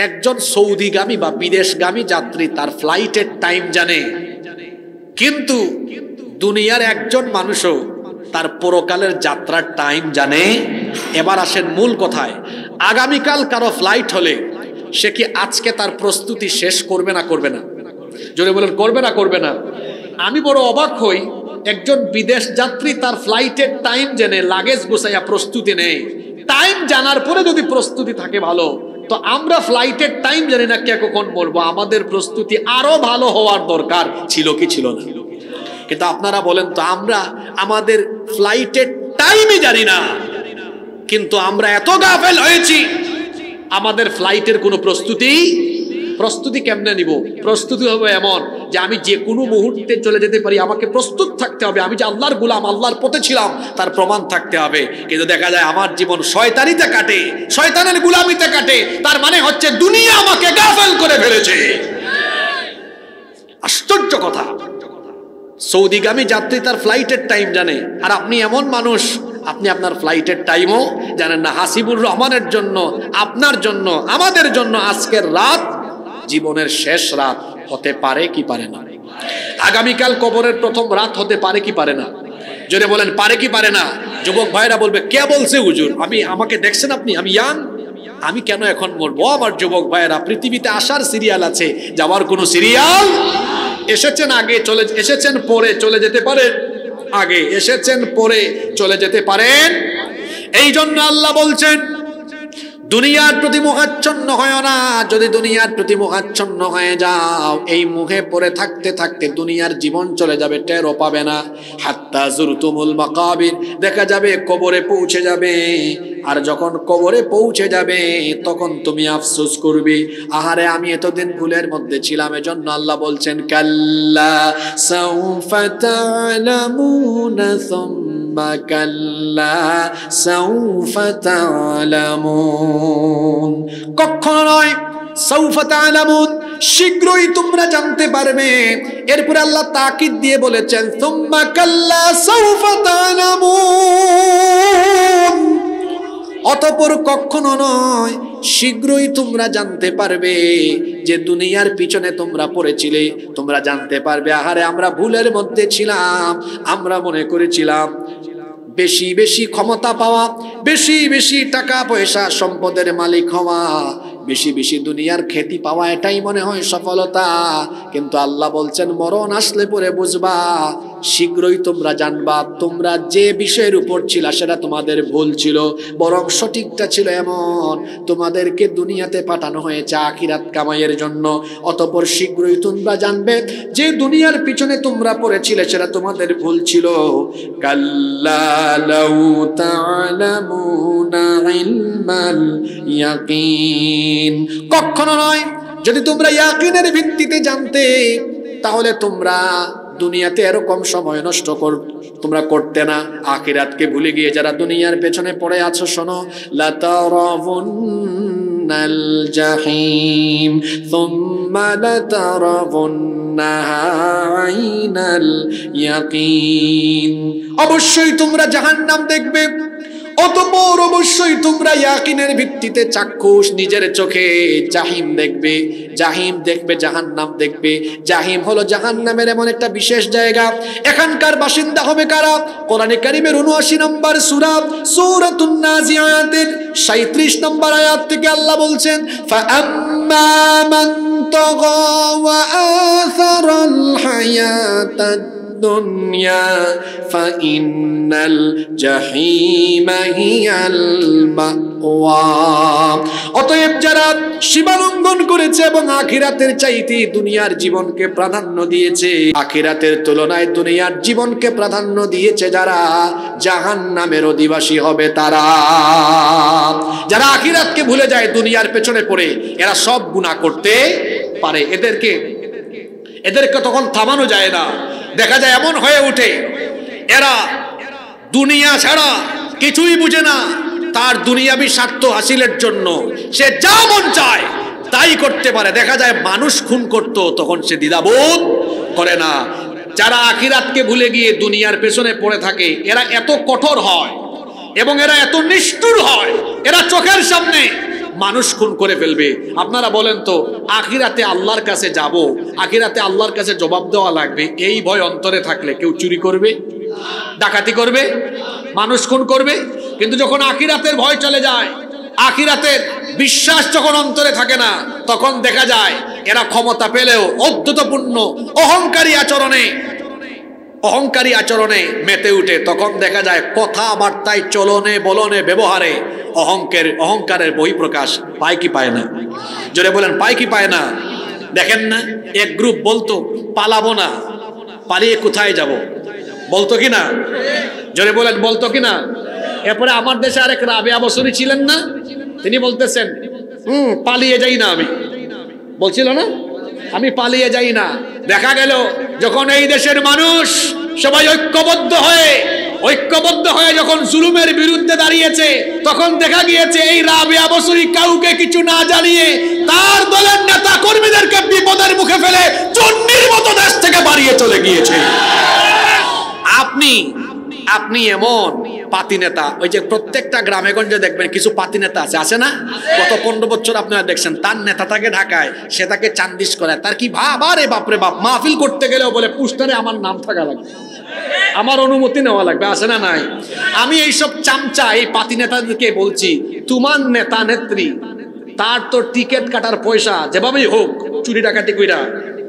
একজন সৌদিগামী বা বিদেশগামী যাত্রী তার ফ্লাইটের টাইম জানে, কিন্তু দুনিয়ার একজন মানুষও তার পরকালের যাত্রার টাইম জানে। এবার আসেন মূল কথায়। আগামীকাল কারো ফ্লাইট হলে সে কি আজকে তার প্রস্তুতি শেষ করবে না করবে না? জোরে বলেন, করবে না করবে না? আমি বড় অবাক হই, একজন বিদেশ যাত্রী তার ফ্লাইটের টাইম জেনে লাগেজ গুছাইয়া প্রস্তুতি নেয়। টাইম জানার পরে যদি প্রস্তুতি থাকে ভালো, তো আমরা ফ্লাইটের টাইম জানি না কে কখন মরবো। আমাদের প্রস্তুতি আরো ভালো হওয়ার দরকার ছিল কি ছিল না? কিন্তু আপনারা বলেন তো, আমরা আমাদের ফ্লাইটের টাইমই জানি না, কিন্তু আমরা এত গাফেল হয়েছি, আমাদের ফ্লাইটের কোনো প্রস্তুতি কেমনে নিব? প্রস্তুতি হবে এমন যে আমি যে কোনো মুহূর্তে চলে যেতে পারি, আমাকে প্রস্তুত থাকতে হবে। আমি যে আল্লাহর গোলাম, আল্লাহর পথে ছিলাম, তার প্রমাণ থাকতে হবে। কিন্তু দেখা যায় আমার জীবন শয়তানিতে কাটে, শয়তানের গোলামিতে কাটে। তার মানে হচ্ছে দুনিয়া আমাকে গাফেল করে ফেলেছে। আশ্চর্য কথা। সৌদিগামী যাত্রী তার ফ্লাইটের টাইম জানে, আর আপনি এমন মানুষ, আপনি আপনার ফ্লাইটের টাইমও জানেন না। হাসিবুর রহমানের জন্য, আপনার জন্য, আমাদের জন্য আজকের রাত জীবনের শেষ রাত হতে পারে কি পারে না? আগামীকাল কবরের প্রথম রাত হতে পারে কি পারে না? জোরে বলেন, পারে কি পারে না? যুবক ভাইরা বলবে, কে বলছে হুজুর? আমাকে দেখছেন আপনি? আমি ইয়াং, আমি কেন এখন মরবো? আমার যুবক ভাইরা, পৃথিবীতে আসার সিরিয়াল আছে, যাওয়ার কোনো সিরিয়াল। এসেছেন আগে, এসেছেন পরে, চলে যেতে পারেন আগে, এসেছেন পরে, চলে যেতে পারেন। এই জন্য আল্লাহ বলছেন, দুনিয়ার প্রতি মোহাচ্ছন্ন হয় না। যদি দুনিয়ার প্রতি মোহাচ্ছন্ন হয়ে যাও, এই মুখে পড়ে থাকতে থাকতে দুনিয়ার জীবন চলে যাবে, টেরও পাবে না। হাত্তা যুরতুমুল মাকাবির, দেখা যাবে কবরে পৌঁছে যাবে। আর যখন কবরে পৌঁছে যাবে, তখন তুমি আফসোস করবে, আহারে আমি এতদিন ভুলের মধ্যে ছিলাম। এজন্য আল্লাহ বলছেন, কাল্লা সাউফা তা'লামুনা সুম্মা কাল্লা সাউফা তা'লামুন। কখনো নয়, সাউফা তা'লামুন, শীঘ্রই তোমরা জানতে পারবে। এরপরে আল্লাহ তাকিদ দিয়ে বলেছেন, সুম্মা কাল্লা সাউফা তা'লামুন, অতঃপর কখনো নয়, শীঘ্রই তোমরা জানতে পারবে যে দুনিয়ার পিছনে তোমরা পড়েছিলে। তোমরা জানতে পারবে, আহারে আমরা ভুলের মধ্যে ছিলাম। আমরা মনে করেছিলাম বেশি বেশি ক্ষমতা পাওয়া, বেশি বেশি টাকা পয়সা সম্পদের মালিক হওয়া, বেশি বেশি দুনিয়ার খ্যাতি পাওয়া, এটাই মনে হয় সফলতা। কিন্তু আল্লাহ বলছেন, মরণ আসলে পরে বুঝবা, শীঘ্রই তোমরা জানবা তোমরা যে বিষয়ের উপর ছিল সেটা তোমাদের ভুল ছিল, বরং সঠিকটা ছিল এমন, তোমাদেরকে দুনিয়াতে পাঠানো হয়েছে আখিরাত কামাইয়ের জন্য। অতঃপর শীঘ্রই তোমরা জানবে যে দুনিয়ার পিছনে তোমরা পড়েছিলে সেটা তোমাদের ভুল ছিল। কাল্লা লাউ তা'লামুনা ইলমাল ইয়াকিন, কখনো নয়, যদি তোমরা ইয়াকিনের ভিত্তিতে জানতে, তাহলে তোমরা দুনিয়াতে এরকম সময় নষ্ট তোমরা করতে না। আখিরাতকে ভুলে গিয়ে যারা দুনিয়ার পেছনে পড়ে আছো, শোনো, লাতারাবুন ইন্নাল জাহিম সুম্মা লাতারাবুন্নাহা আইনাল ইয়াকিন। অবশ্যই তোমরা জাহান্নাম দেখবে, অতঃপর অবশ্যই তোমরা ইয়াকিনের ভিত্তিতে চাক্ষুষ নিজের চোখে জাহিম দেখবে। জাহিম দেখবে, জাহান্নাম দেখবে। জাহিম হলো জাহান্নামের এমন একটা বিশেষ জায়গা, এখানকার বাসিন্দা হবে কারা? কোরআনে কারীমের ৭৯ নম্বর সূরা সূরাতুন নাজিআতের ৩৭ নম্বর আয়াত থেকে আল্লাহ বলছেন, ফাআম্মা মান তাগা ওয়া আসারাল হায়াতাদ দুনিয়া ফাইন্নাল জাহিমা হিয়াল মাওয়া। অতএব যারা সীমালঙ্ঘন করেছে এবং আখিরাতের চাইতে দুনিয়ার জীবনকে প্রাধান্য দিয়েছে, আখিরাতের তুলনায় দুনিয়ার জীবনকে প্রাধান্য দিয়েছে যারা, জাহান্নামের অধিবাসী হবে তারা। যারা আখিরাতকে ভুলে যায়, দুনিয়ার পেছনে পড়ে, এরা সব গুনাহ করতে পারে। এদেরকে তখন থামানো যায় না। দেখা যায় এমন হয়ে ওঠে এরা দুনিয়া ছাড়া কিছুই বুঝে না। তার দুনিয়াবি স্বার্থ হাসিলের জন্য সে যা মন চায় তাই করতে পারে। দেখা যায় মানুষ খুন করত, তখন সে দ্বিধাবোধ করে না। যারা আখিরাতকে ভুলে গিয়ে দুনিয়ার পেছনে পড়ে থাকে, এরা এত কঠোর হয় এবং এরা এত নিষ্ঠুর হয়, এরা চোখের সামনে মানুষ খুন করে ফেলবে। আপনারা বলেন তো, আখিরাতে আল্লাহর কাছে যাব, আখিরাতে আল্লাহর কাছে জবাব দেওয়া লাগবে, এই ভয় অন্তরে থাকলে কেউ চুরি করবে, ডাকাতি করবে, মানুষ খুন করবে? কিন্তু যখন আখিরাতের ভয় চলে যায়, আখিরাতের বিশ্বাস যখন অন্তরে থাকে না, তখন দেখা যায় এরা ক্ষমতা পেলেও অদ্ভুতপূর্ণ অহংকারী আচরণে মেতে উঠে। তখন দেখা যায় কথাবার্তায়, চলনে বলনে ব্যবহারে অহংকারের বহিঃপ্রকাশ পায় কি পায় না? জোরে বলেন, পায় কি পায় না? দেখেন না, এক গ্রুপ বলতো পালাবো না, পালিয়ে কোথায় যাব, বলতো কি না? জোরে বলেন, বলতো কি না? এরপরে আমার দেশে আরেক রাবেয়া বসরি ছিলেন না, তিনি বলতেছেন পালিয়ে যাই না, আমি বলছিল না আমি পালিয়ে যাই না। দেখা গেল যখন এই দেশের মানুষ সবাই ঐক্যবদ্ধ হয়ে যখন জুলুমের বিরুদ্ধে দাঁড়িয়েছে, তখন দেখা গিয়েছে এই রাবেয়া বসরি কাউকে কিছু না জানিয়ে তার দলের নেতা কর্মীদেরকে বিপদের মুখে ফেলে চন্ডির মতো দেশ থেকে বাড়িয়ে চলে গিয়েছে। আপনি এমন পাতি নেতা, ওই যে প্রত্যেকটা গ্রামে গঞ্জে দেখবেন কিছু পাতি নেতা আছে না? গত 15 বছর আপনারা দেখছেন, তার নেতা থাকে ঢাকায়, সে তাকে চান্দিশ করে। তার কি ভাব, আরে বাপরে বাপ, মাহফিল করতে গেলেও বলে পোস্টারে আমার নাম থাকা লাগবে, আমার অনুমতি নেওয়া লাগবে, আছে না নাই? আমি এইসব চামচা, এই পাতি নেতাদেরকে বলছি, তোমার নেতা নেত্রী তার তো টিকিট কাটার পয়সা যেভাবেই হোক চুরি ডাকাতি কইরা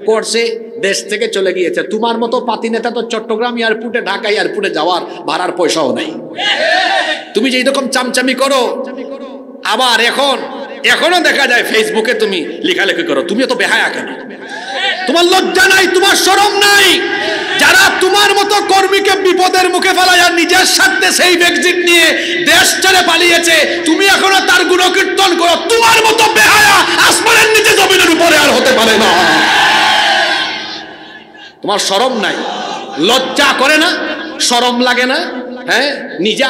করছে, দেশ থেকে চলে গিয়েছে। তোমার মতো পাতি নেতা তো চট্টগ্রাম এয়ারপোর্টে, ঢাকা এয়ারপোর্টে যাওয়ার ভাড়ার পয়সাও নাই। তুমি যে এরকম চামচামি করো, আবার এখনো দেখা যায় ফেসবুকে তুমি লেখালেখি করো, তুমি তো বেহায়া কেন? তোমার লজ্জা নাই, তোমার শরম নাই? যারা তোমার মতো কর্মীকে বিপদের মুখে ফেলায় নিজের স্বার্থে সেই এক্সিট নিয়ে দেশ ছেড়ে পালিয়েছে, তুমি এখনো তার গুণকীর্তন করো। তোমার মতো বেহায়া আসমানের নিচে জমিনের উপরে আর হতে পারে না। তোমার শরম নাই, লজ্জা করে না, শরম লাগে না? হ্যাঁ, নিজে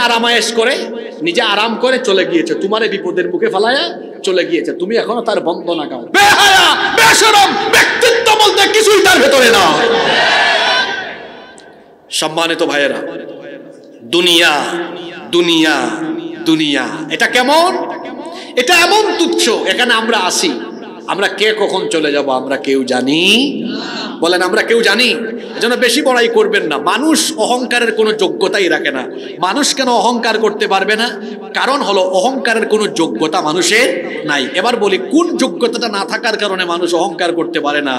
আরাম করে চলে গিয়েছে, তোমারে বিপদের মুখে ফেলায়া চলে গিয়েছে, তুমি এখনো তার বন্দনা গাও। বেহায়া, বেশরম, ব্যক্তিত্ব বলতে কিছুই তার ভেতরে না। সম্মানিত ভাইয়েরা, দুনিয়া দুনিয়া দুনিয়া এটা কেমন? এটা এমন তুচ্ছ, এখানে আমরা আসি, আমরা কে কখন চলে যাব আমরা কেউ জানি? বলেন, আমরা কেউ জানি? এজন্য বেশি বড়াই করবেন না। মানুষ অহংকারের কোনো যোগ্যতাই রাখে না। মানুষ কেন অহংকার করতে পারবে না? কারণ হলো অহংকারের কোনো যোগ্যতা মানুষের নাই। এবার বলি, কোন যোগ্যতাটা না থাকার কারণে মানুষ অহংকার করতে পারে না?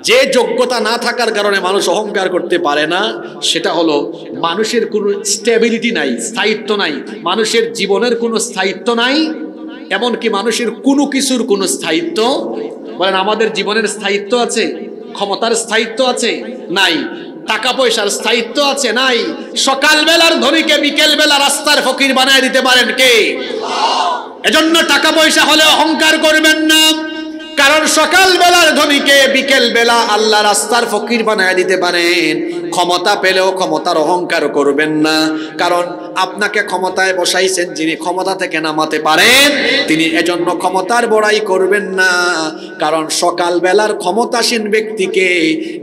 যে যোগ্যতা না থাকার কারণে মানুষ অহংকার করতে পারে না, সেটা হলো মানুষের কোনো স্টেবিলিটি নাই, স্থায়িত্ব নাই, মানুষের জীবনের কোনো স্থায়িত্ব নাই, এমনকি মানুষের কোনো কিছুর কোনো স্থায়িত্ব। বলেন, আমাদের জীবনের স্থায়িত্ব আছে? ক্ষমতার স্থায়িত্ব আছে? নাই। টাকা পয়সার স্থায়িত্ব আছে? নাই। সকালবেলার ধনীকে বিকেল বেলা রাস্তার ফকির বানায় দিতে পারেন কে? এজন্য টাকা পয়সা হলে অহংকার করবেন না, কারণ সকালবেলার ধনীকে বিকেল বেলা আল্লাহ রাস্তার ফকির বানায় দিতে পারেন। ক্ষমতা পেলেও ক্ষমতার অহংকার করবেন না, কারণ আপনাকে ক্ষমতায় বসাইছেন যিনি ক্ষমতা থেকে নামাতে পারেন তিনি, এজন্য ক্ষমতার বড়াই করবেন না। কারণ সকালবেলার ক্ষমতাসীন ব্যক্তিকে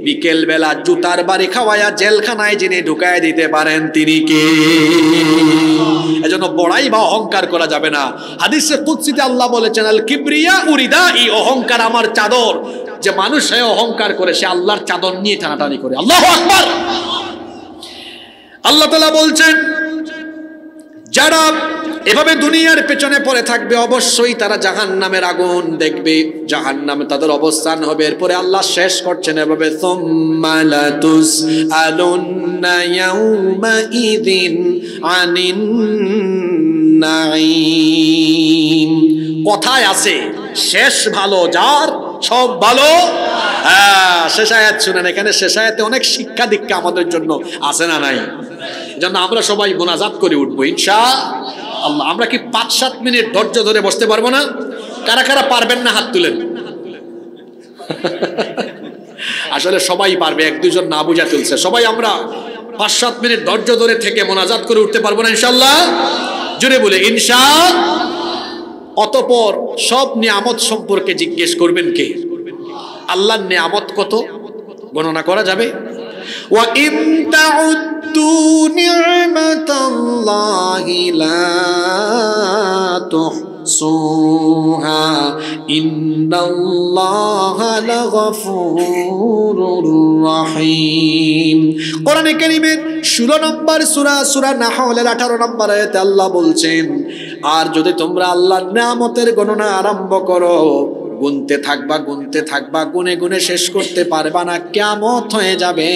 বিকেল বেলা জুতার বাড়ি খাওয়ায়া জেলখানায় যিনি ঢুকায় দিতে পারেন তিনি কে? এজন্য বড়াই বা অহংকার করা যাবে না। হাদিসে কুদসিতে আল্লাহ বলেছেন, আল কিবরিয়া উরিদাই, অহংকার আমার চাদর। যে মানুষ অহংকার করে সে আল্লাহর চাদর নিয়ে টানাটানি করে। আল্লাহু আকবার। আল্লাহ তাআলা বলছেন, যারা এভাবে দুনিয়ার পেছনে পড়ে থাকবে অবশ্যই তারা জাহান্নামের আগুন দেখবে, জাহান্নামে তাদের অবস্থান হবে। এরপরে আল্লাহ শেষ করছেন এভাবে, সুম্মা লাতুসআলুন্না ইয়াউমাইযিন আনিন নাঈম। কথায় আছে শেষ ভালো যার, সব ভালো। শেষ আয়াত শুনেন, এখানে শেষ আয়াতে অনেক শিক্ষা দীক্ষা আমাদের জন্য আছে না নাই? জন্য আমরা সবাই মোনাজাত করে উঠবো ইনশাআল্লাহ। আমরা কি 5-7 মিনিট ধৈর্য ধরে বসতে পারবো না? কারা কারা পারবেন না হাত তুলেন। আসলে সবাই পারবে, 1-2 জন না বুঝা তুলছে। সবাই আমরা 5-7 মিনিট ধৈর্য ধরে থেকে মোনাজাত করে উঠতে পারবো না ইনশাআল্লাহ? জোরে বলে ইনশাআল্লাহ। অতঃপর সব নিয়ামত সম্পর্কে জিজ্ঞেস করবেন কে? আল্লাহর নিয়ামত কত গণনা করা যাবে? ওয়া ইন তাউদ্দু নি'মাতাল্লাহি লা তুহসুহা ইন্নাল্লাহা লাগফুরুর রহিম। কোরআনে কারীমের 16 নম্বর সূরা নাহলের 18 নম্বর আয়াতে আল্লাহ বলছেন, আর যদি তোমরা আল্লাহর নিয়ামতের গণনা আরম্ভ করো, গুনতে থাকবা, গুনে গুনে শেষ করতে পারবা না, কিয়ামত হয়ে যাবে।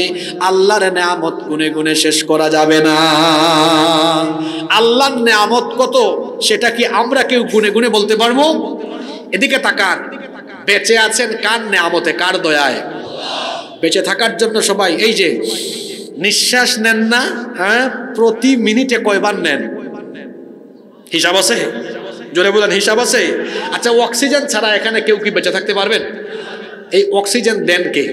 আল্লাহর নিয়ামত গুনে গুনে শেষ করা যাবে না। আল্লাহর নিয়ামত কত সেটা কি আমরা কেউ গুনে গুনে বলতে পারবো? এদিকে তাকান, বেঁচে আছেন কার নিয়ামতে, কার দয়ায়? বেঁচে থাকার জন্য সবাই এই যে নিঃশ্বাস নেন না, হ্যাঁ, প্রতি মিনিটে কয়বার নেন? হিসাব আছে? জোরে বলেন, হিসাব আছে? আচ্ছা, অক্সিজেন ছাড়া এখানে কেউ কি বেঁচে থাকতে পারবেন? এই অক্সিজেন দেন কে?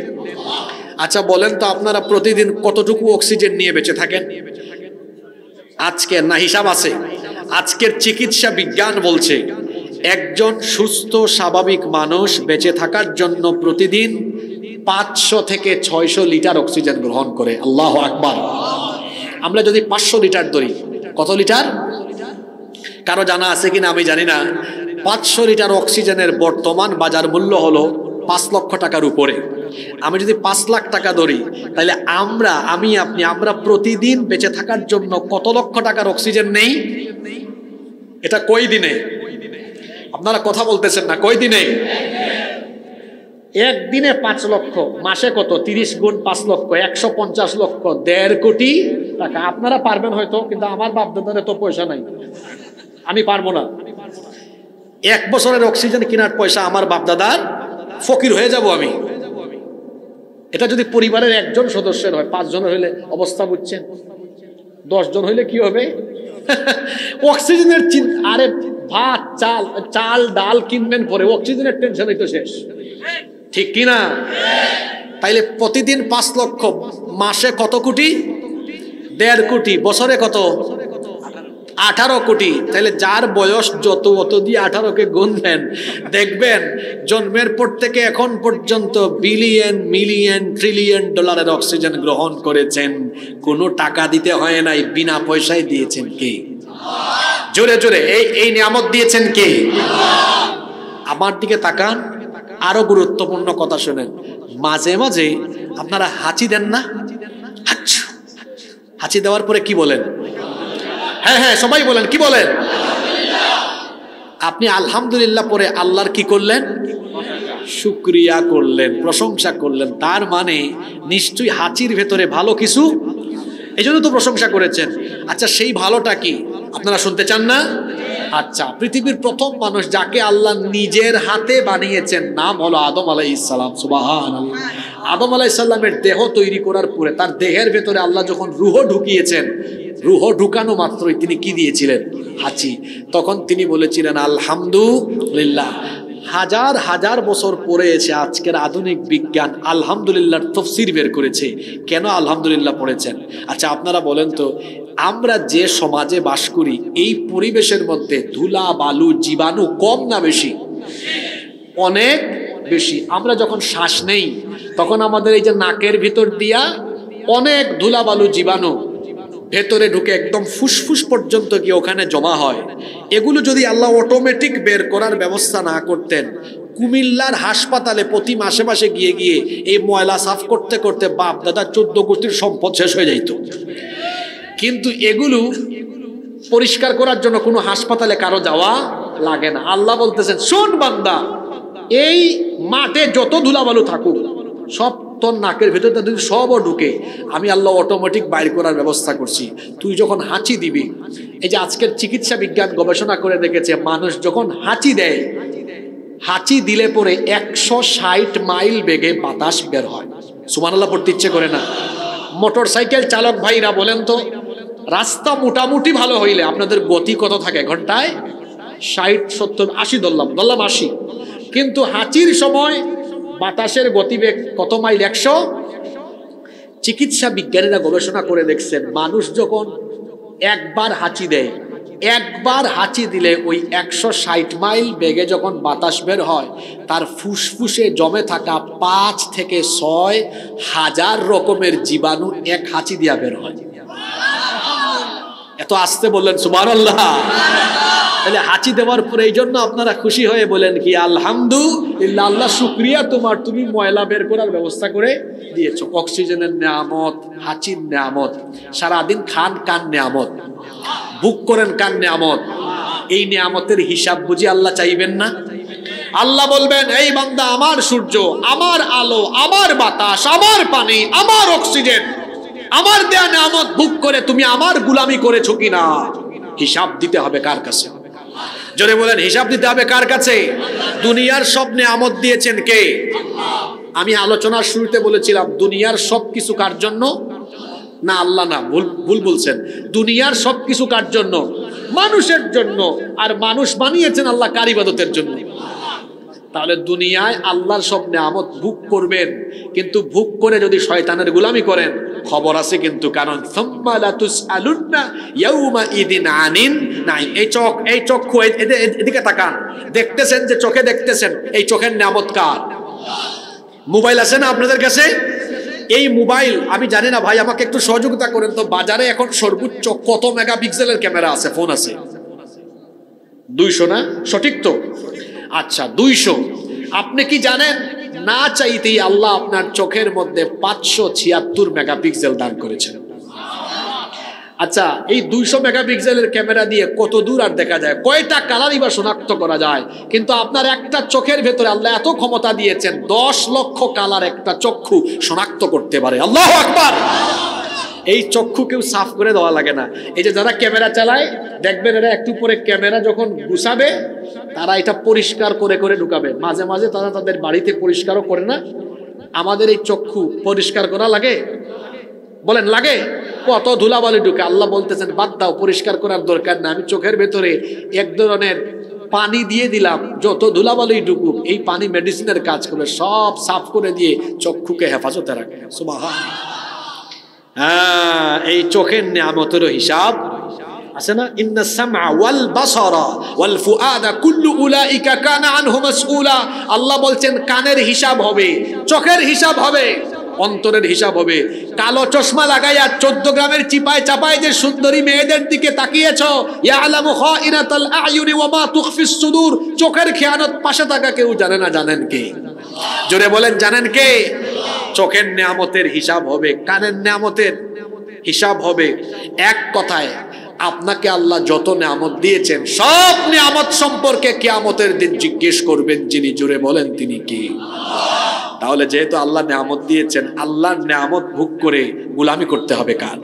আচ্ছা বলেন তো, আপনারা প্রতিদিন কতটুকু অক্সিজেন নিয়ে বেঁচে থাকেন? আজকে না হিসাব আছে? আজকের চিকিৎসা বিজ্ঞান বলছে একজন সুস্থ স্বাভাবিক মানুষ বেঁচে থাকার জন্য প্রতিদিন 500 থেকে 600 লিটার অক্সিজেন গ্রহণ করে। আল্লাহু আকবার। আমরা যদি 500 লিটার ধরি, কত লিটার কারো জানা আছে কিনা আমি জানি না। 500 লিটার অক্সিজেনের বর্তমান বাজার মূল্য হলো 5 লক্ষ টাকার উপরে। আমি যদি 5 লাখ টাকা ধরি, তাহলে আমরা প্রতিদিন বেঁচে থাকার জন্য কত লক্ষ টাকার অক্সিজেন নেই? এটা কয় দিনে? আপনারা কথা বলতেছেন না, কয় দিনে? একদিনে 5 লক্ষ, মাসে কত? 30 গুণ 5 লক্ষ, 150 লক্ষ, 1.5 কোটি টাকা। আপনারা পারবেন হয়তো, কিন্তু আমার বাপ দাদার তো পয়সা নাই, আমি পারবো না। 1 বছরের অক্সিজেন কেনার পয়সা আমার বাপ দাদার, ফকির হয়ে যাব আমি। এটা যদি পরিবারের একজন সদস্যের হয়, 5 জন হইলে অবস্থা বুঝছেন, 10 জন হইলে কি হবে? অক্সিজেনের চিন্তা, আরে ভাত চাল ডাল কিনবেন পরে, অক্সিজেনের টেনশনই তো শেষ, ঠিক কিনা? তাইলে প্রতিদিন 5 লক্ষ, মাসে কত কোটি? 1.5 কোটি, বছরে কত? 18 কোটি। তাহলে যার বয়স যত, অত দিয়ে 18কে গুণ দেন, দেখবেন জন্মের পর থেকে এখন পর্যন্ত বিলিয়ন মিলিয়ন ট্রিলিয়ন ডলারের অক্সিজেন গ্রহণ করেছেন। কোনো টাকা দিতে হয় নাই, বিনা পয়সায় দিয়েছেন কে? জোরে জোরে এই নিয়ামত দিয়েছেন কে? আমার দিকে তাকান, আরো গুরুত্বপূর্ণ কথা শুনেন। মাঝে মাঝে আপনারা হাঁচি দেন না? হাঁচি দেওয়ার পরে কি বলেন? হ্যাঁ হ্যাঁ, সবাই বলেন, কি বলেন? আপনি আলহামদুলিল্লাহ পরে আল্লাহর কি করলেন? শুকরিয়া করলেন, প্রশংসা করলেন। তার মানে নিশ্চয়ই হাঁচির ভেতরে ভালো কিছু, এই জন্য তো প্রশংসা করেছেন। আচ্ছা, সেই ভালোটা কি আপনারা শুনতে চান না? আচ্ছা, পৃথিবীর প্রথম মানুষ যাকে আল্লাহ নিজের হাতে বানিয়েছেন, নাম হলো আদম আলাইহিস সালাম। সুবহানাল্লাহ। আদম আলাইহিস সালামের দেহ তৈরি করার পরে তার দেহের ভেতরে আল্লাহ যখন রূহ ঢুকিয়েছেন, রূহ ঢুকানো মাত্রই তিনি কি দিয়েছিলেন? হাঁচি। তখন তিনি বলেছিলেন আলহামদুলিল্লাহ। হাজার হাজার বছর পরে এসে আজকের আধুনিক বিজ্ঞান আলহামদুলিল্লাহ তাফসীর বের করেছে। কেন আলহামদুলিল্লাহ পড়েছেন? আচ্ছা আপনারা বলেন তো, আমরা যে সমাজে বাস করি এই পরিবেশের মধ্যে ধুলা বালু জীবাণু কম না বেশি? অনেক বেশি। আমরা যখন শ্বাস নেই তখন আমাদের এই যে নাকের ভিতর দিয়া অনেক ধুলা বালু জীবাণু ভেতরে ঢুকে একদম ফুসফুস পর্যন্ত গিয়ে ওখানে জমা হয়। এগুলো যদি আল্লাহ অটোমেটিক বের করার ব্যবস্থা না করতেন, কুমিল্লার হাসপাতালে প্রতি মাসে মাসে গিয়ে গিয়ে এই ময়লা সাফ করতে করতে বাপ দাদা 14 গোষ্ঠীর সম্পদ শেষ হয়ে যাইত। কিন্তু এগুলো পরিষ্কার করার জন্য কোনো হাসপাতালে কারো যাওয়া লাগে না। আল্লাহ বলতেছেন, শোন বান্দা, এই মাঠে যত ধুলাবালু থাকুক সব তোর নাকের ভেতর সবও ঢুকে আমি আল্লাহ অটোমেটিক বাইর করার ব্যবস্থা করছি। তুই যখন হাঁচি দিবি, এই যে আজকের চিকিৎসা বিজ্ঞান গবেষণা করে দেখেছে, মানুষ যখন হাঁচি দেয়, হাঁচি দিলে পরে 160 মাইল বেগে বাতাস বের হয়। সুবহানাল্লাহ পড়তে ইচ্ছে করে না? মোটর সাইকেল চালক ভাইরা বলেন তো, রাস্তা মোটামুটি ভালো হইলে আপনাদের গতি কত থাকে? ঘন্টায় 60, 70, 80 ধরলাম 80। কিন্তু হাঁচির সময় বাতাসের গতিবেগ কত মাইল? 100। চিকিৎসা বিজ্ঞানীরা গবেষণা করে দেখছেন, মানুষ যখন একবার হাঁচি দেয়, একবার হাঁচি দিলে ওই 160 মাইল বেগে যখন বাতাস বের হয়, তার ফুসফুসে জমে থাকা 5 থেকে 6 হাজার রকমের জীবাণু এক হাঁচি দিয়া বের হয়। এত আস্তে বললেন সুবহানাল্লাহ। তাহলে হাঁচি দেওয়ার পরে এই জন্য আপনারা খুশি হয়ে বলেন কি? আলহামদুলিল্লাহ, আল্লাহ শুকরিয়া তোমার, তুমি ময়লা বের করার ব্যবস্থা করে দিয়েছো। অক্সিজেনের নিয়ামত, হাঁচির নিয়ামত, সারাদিন খান কান নিয়ামত, বুক করেন কান নিয়ামত। এই নিয়ামতের হিসাব বুঝি আল্লাহ চাইবেন না? আল্লাহ বলবেন, এই বান্দা, আমার সূর্য, আমার আলো, আমার বাতাস, আমার পানি, আমার অক্সিজেন, আমার দেয়া নিয়ামত বুক করে তুমি আমার গোলামি করেছো কিনা? হিসাব দিতে হবে কার কাছে? জোরে বলেন, হিসাব দিতে হবে কার কাছে? দুনিয়ার সব নিয়ামত দিয়েছেন কে? আমি আলোচনার শুরুতে বলেছিলাম, দুনিয়ার সবকিছু কার জন্য? না, আল্লাহ না, ভুল বলছেন। দুনিয়ার সবকিছু কার জন্য? মানুষের জন্য। আর মানুষ বানিয়েছেন আল্লাহ কার ইবাদতের জন্য। তাহলে দুনিয়ায় আল্লাহর সব নিয়ামত ভোগ করবেন, কিন্তু ভোগ করে যদি শয়তানের গোলামি করেন, খবর আছে কিন্তু। কারণ সুম্মা লা তুসআলুন্না ইয়াউমা ইদিন আনিন নাঈম। এই চক্ষু এদিকে তাকান, দেখতেছেন যে চোখে দেখতেছেন, এই চোখের নিয়ামত কার? মোবাইল আছে না আপনাদের কাছে? এই মোবাইল, আমি জানি না ভাই, আমাকে একটু সহযোগিতা করেন তো, বাজারে এখন সর্বোচ্চ কত মেগাপিক্সেলের ক্যামেরা আছে, ফোন আছে? 200 না? সঠিক তো? আচ্ছা, 200। আপনি কি জানেন, না চাইতেই আল্লাহ আপনার চোখের মধ্যে 576 মেগাপিক্সেল দান করেছেন। আচ্ছা, এই 200 মেগাপিক্সেলের ক্যামেরা দিয়ে কত দূর আর দেখা যায়? কয়টা কালারই বা শনাক্ত করা যায়? কিন্তু আপনার একটা চোখের ভেতরে আল্লাহ এত ক্ষমতা দিয়েছেন, 10 লক্ষ কালার একটা চক্ষু শনাক্ত করতে পারে। আল্লাহু আকবার। এই চক্ষু কেউ সাফ করে দেওয়া লাগে না। এই যে যারা ক্যামেরা চালায়, দেখবেন এরা একটু পরে ক্যামেরা যখন গুছাবে, তারা এটা পরিষ্কার করে করে ঢুকাবে। মাঝে মাঝে তারা তাদের বাড়িতে পরিষ্কারও করে না। আমাদের এই চক্ষু পরিষ্কার করা লাগে? বলেন লাগে? কত ধুলাবালি ঢুকে। আল্লাহ বলতেছেন, বাদ দাও, পরিষ্কার করার দরকার না। আমি চোখের ভেতরে এক ধরনের পানি দিয়ে দিলাম, যত ধুলাবালি ঢুকুক এই পানি মেডিসিনের কাজ করে, সব সাফ করে দিয়ে চক্ষুকে হেফাজতে রাখে। সুবহানাল্লাহ। এই চোখের নিয়ামতেরও হিসাব আছে না? ইন্না সামআ ওয়াল বাসারা ওয়াল ফুআদা কুল্লু উলাইকা কানা আনহু মাসউলা। আল্লাহ বলছেন, কানের হিসাব হবে, চোখের হিসাব হবে, অন্তরের হিসাব হবে। কালো চশমা লাগাইয়া 14 গ্রামের চিপায় চাপায় যে সুন্দরী মেয়েদের দিকে তাকিয়েছো, ইয়ালামু খাইনাতাল আয়ুনি ওয়া মা তুখফিস সুদূর, চোখের খেয়ানত পাশে থাকা কেউ জানে না। জানেন কে? জোরে বলেন, জানেন কে? চোখের নিয়ামতের হিসাব হবে, কানের নিয়ামতের হিসাব হবে। এক কথায়, আপনাকে আল্লাহ যত নিয়ামত দিয়েছেন, সব নিয়ামত সম্পর্কে কিয়ামতের দিন জিজ্ঞেস করবেন যিনি। জোরে বলেন, তিনি কে? তাহলে যেহেতু আল্লাহ নিয়ামত দিয়েছেন, আল্লাহর নিয়ামত ভোগ করে গোলামি করতে হবে কার?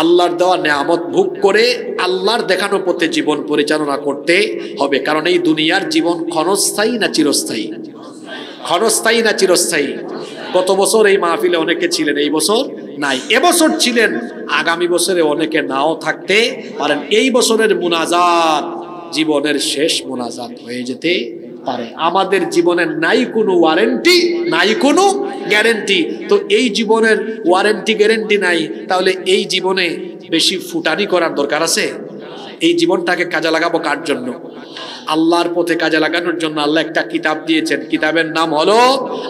আল্লাহর দেওয়া নিয়ামত ভোগ করে আল্লাহর দেখানো পথে জীবন পরিচালনা করতে হবে। কারণ এই দুনিয়ার জীবন ক্ষণস্থায়ী না চিরস্থায়ী? ক্ষণস্থায়ী না চিরস্থায়ী? গত বছর এই মাহফিলে অনেকে ছিলেন, এই বছর নাই। এবছর ছিলেন, আগামী বছরে অনেকে নাও থাকতে পারেন। এই বছরের মুনাজাত জীবনের শেষ মুনাজাত হয়ে যেতে পারে। আমাদের জীবনের নাই কোনো ওয়ারেন্টি, নাই কোনো গ্যারেন্টি। তো এই জীবনের ওয়ারেন্টি গ্যারেন্টি নাই, তাহলে এই জীবনে বেশি ফুটানি করার দরকার আছে? এই জীবনটাকে কাজে লাগাবো কার জন্য? আল্লাহর পথে কাজে লাগানোর জন্য আল্লাহ একটা কিতাব দিয়েছেন, কিতাবের নাম হলো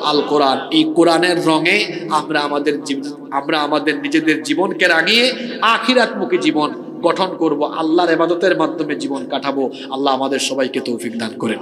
আল কোরআন। এই কোরআনের রঙে আমরা আমাদের নিজেদের জীবনকে রাঙিয়ে আখিরাতমুখী জীবন গঠন করব, আল্লাহর ইবাদতের মাধ্যমে জীবন কাটাবো। আল্লাহ আমাদের সবাইকে তৌফিক দান করেন।